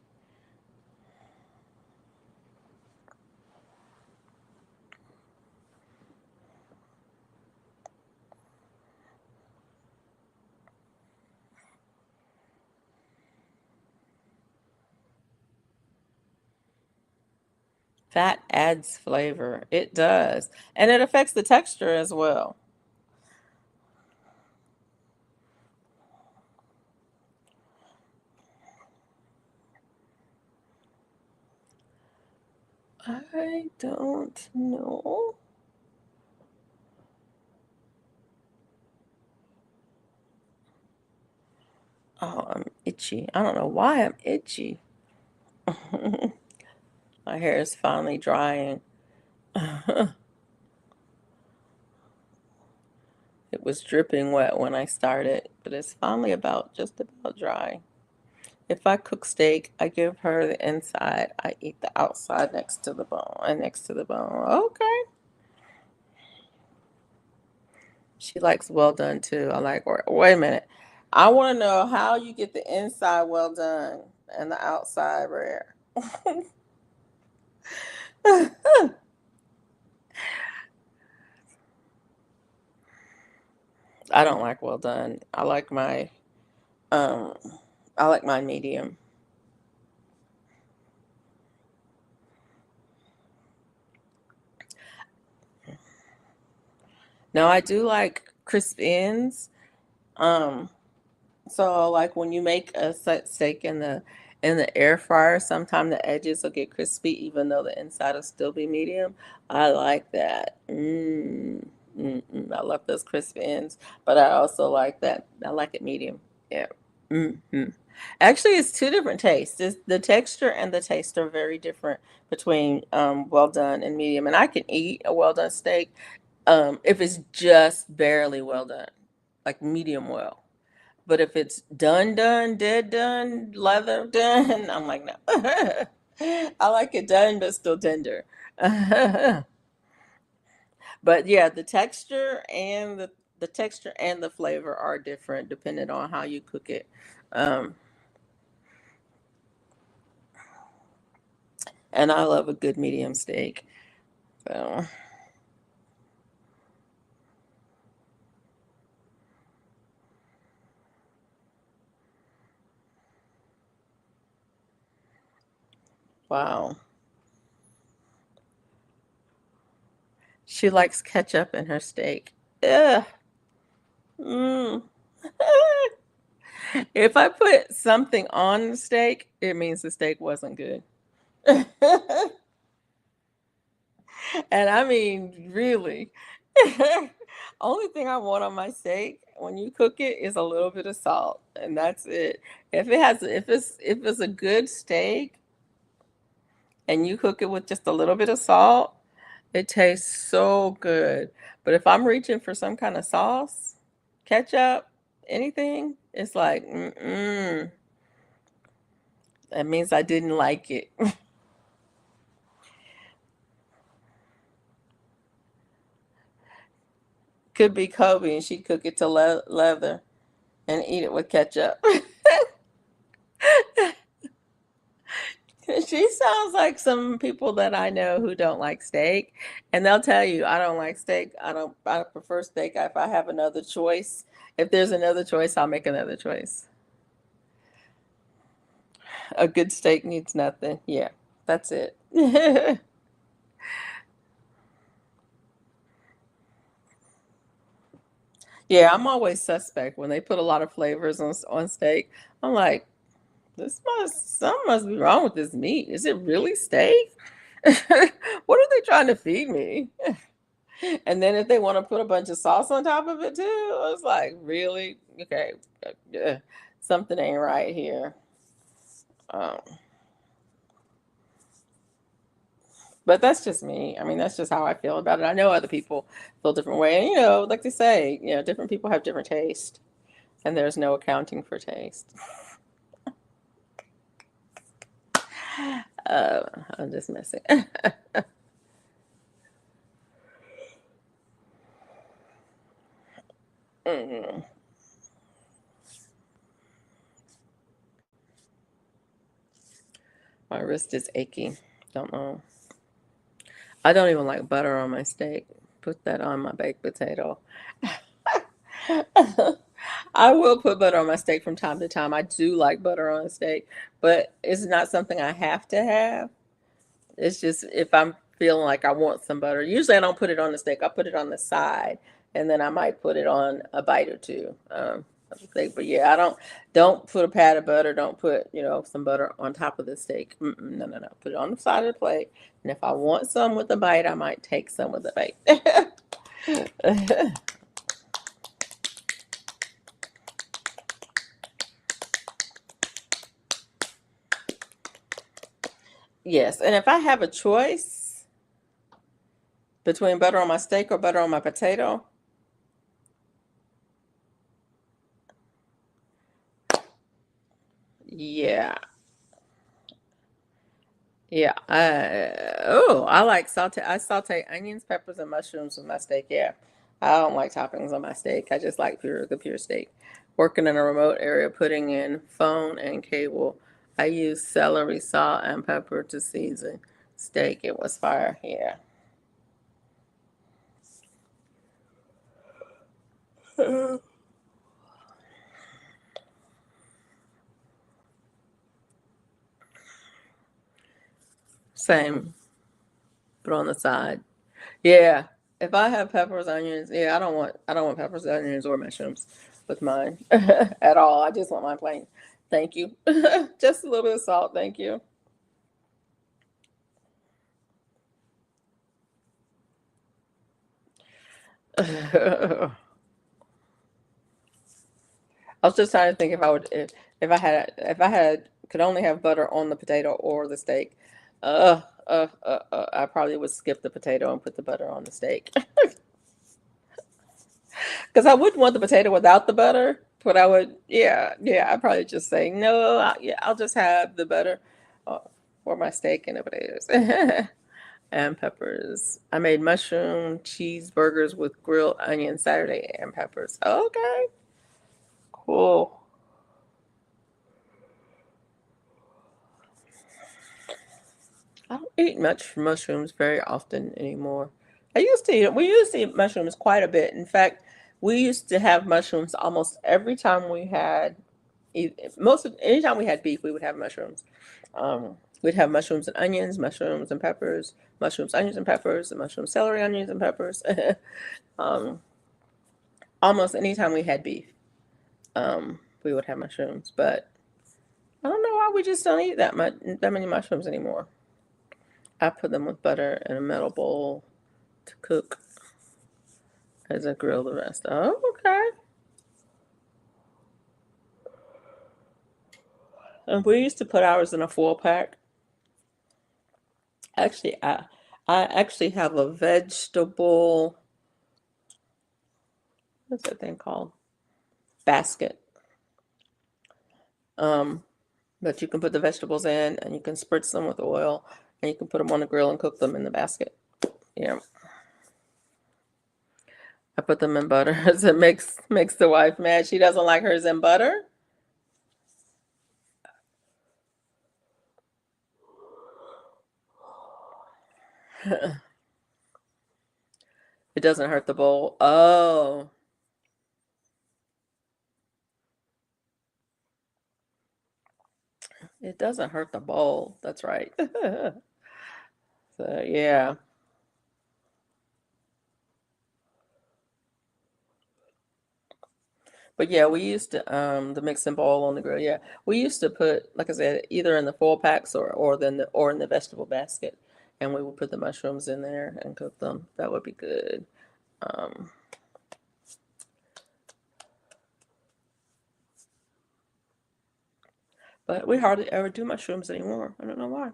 Fat adds flavor. It does. And it affects the texture as well. I don't know. Oh, I'm itchy. I don't know why I'm itchy. My hair is finally drying. It was dripping wet when I started, but it's finally about just about dry. If I cook steak, I give her the inside. I eat the outside next to the bone and next to the bone. Okay. She likes well done too. I like, wait a minute. I want to know how you get the inside well done and the outside rare. I don't like well done. Um I like my medium. Now I do like crisp ends. Um So, like when you make a set steak in the air fryer, sometimes the edges will get crispy, even though the inside will still be medium. I like that. I love those crisp ends, but I also like that. I like it medium. Yeah. hmm Actually, it's two different tastes. The texture and the taste are very different between well done and medium. And I can eat a well done steak if it's just barely well done, like medium well. But if it's done, done, dead done, leather done, I'm like, no. I like it done, but still tender. But yeah, the texture and the flavor are different depending on how you cook it. Um, and I love a good medium steak. So wow. She likes ketchup in her steak. Ugh. Mm. If I put something on the steak, it means the steak wasn't good. And I mean, really. Only thing I want on my steak when you cook it is a little bit of salt, and that's it. If it's a good steak and you cook it with just a little bit of salt, it tastes so good. But if I'm reaching for some kind of sauce, ketchup, anything, it's like, mm-mm. That means I didn't like it. Could be Kobe and she cook it to leather and eat it with ketchup. She sounds like some people that I know who don't like steak, and they'll tell you, "I don't like steak. I prefer steak if I have another choice. If there's another choice, I'll make another choice." A good steak needs nothing. Yeah, that's it. Yeah, I'm always suspect when they put a lot of flavors on steak. I'm like, something must be wrong with this meat. Is it really steak? What are they trying to feed me? And then if they want to put a bunch of sauce on top of it too, I was like, really? Okay, something ain't right here. Um, but that's just me. I mean, that's just how I feel about it. I know other people feel a different way. And, like they say, different people have different taste, and there's no accounting for taste. Uh, I'm just messing. Mm. My wrist is achy. Don't know. I don't even like butter on my steak. Put that on my baked potato. I will put butter on my steak from time to time. I do like butter on a steak, but it's not something I have to have. It's just if I'm feeling like I want some butter. Usually I don't put it on the steak. I put it on the side, and then I might put it on a bite or two. Of the steak. But yeah, I don't put a pat of butter. Don't put some butter on top of the steak. No, no, no. Put it on the side of the plate. And if I want some with a bite, I might take some with a bite. Yes, and if I have a choice between butter on my steak or butter on my potato, yeah, yeah. I like saute. I saute onions, peppers, and mushrooms with my steak. Yeah, I don't like toppings on my steak. I just like the pure steak. Working in a remote area, putting in phone and cable. I use celery, salt, and pepper to season steak. It was fire. Yeah. Same. Put on the side. Yeah. If I have peppers, onions, yeah, I don't want peppers, onions, or mushrooms with mine at all. I just want mine plain. Thank you. Just a little bit of salt, thank you. I was just trying to think if I had could only have butter on the potato or the steak. I probably would skip the potato and put the butter on the steak. Because I wouldn't want the potato without the butter, but yeah, I'd probably just say no. Yeah, I'll just have the butter uh, for my steak and the potatoes and peppers. I made mushroom cheeseburgers with grilled onions Saturday and peppers. Okay, cool. I don't eat much mushrooms very often anymore. We used to eat mushrooms quite a bit. In fact, we used to have mushrooms almost every time we had most of anytime we had beef, we would have mushrooms. We'd have mushrooms and onions, mushrooms and peppers, mushrooms, onions and peppers, and mushroom celery, onions and peppers. um, Almost anytime we had beef, we would have mushrooms. But I don't know why we just don't eat that many mushrooms anymore. I put them with butter in a metal bowl to cook as I grill the rest. Oh, okay. And we used to put ours in a 4 pack. Actually, I actually have a vegetable. What's that thing called? Basket. Um, but you can put the vegetables in, and you can spritz them with oil, and you can put them on the grill and cook them in the basket. Yeah, I put them in butter. It makes the wife mad. She doesn't like hers in butter. It doesn't hurt the bowl. Oh, it doesn't hurt the bowl. That's right. So yeah. But yeah, we used to the mix and boil on the grill. Yeah, we used to put, like I said, either in the 4 packs or in the vegetable basket, and we would put the mushrooms in there and cook them. That would be good. Um, but we hardly ever do mushrooms anymore. I don't know why.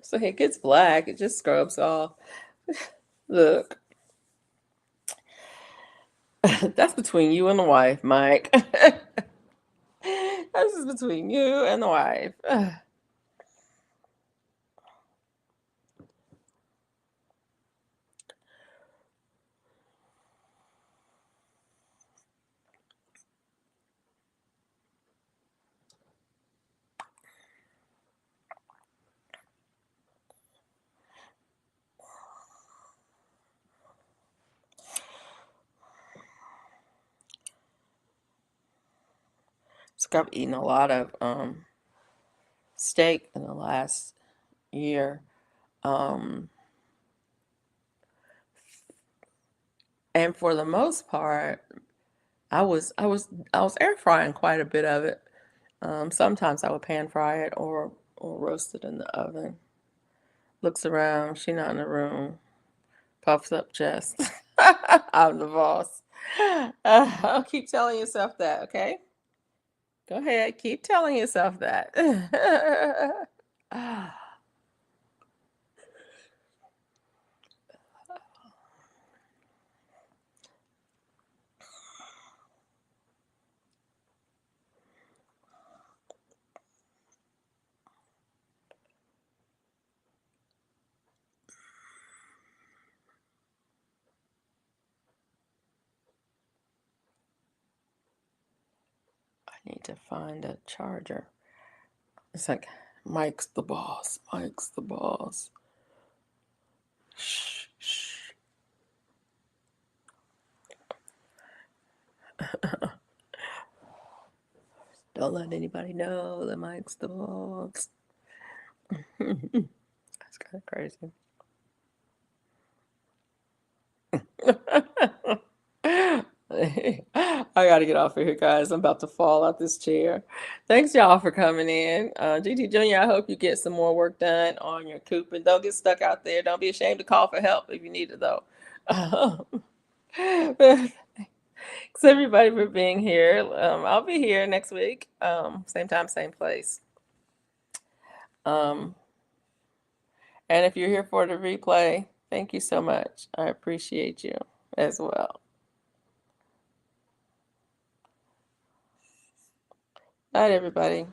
So it gets black. It just scrubs off. Look, that's between you and the wife, Mike. This is between you and the wife. I've eaten a lot of steak in the last year. Um, and for the most part, I was air frying quite a bit of it. Sometimes I would pan fry it or roast it in the oven. Looks around, she not in the room, puffs up chest. I'm the boss. I'll keep telling yourself that, okay? Go ahead, keep telling yourself that. I need to find a charger. It's like Mike's the boss. Mike's the boss. Shh, shh. Don't let anybody know that Mike's the boss. That's kind of crazy. I gotta get off of here, guys. I'm about to fall out this chair. Thanks, y'all, for coming in. GT Junior, I hope you get some more work done on your coop and don't get stuck out there. Don't be ashamed to call for help if you need it, though. Thanks, everybody, for being here. I'll be here next week, same time, same place. Um, and if you're here for the replay, thank you so much. I appreciate you as well. Night, everybody.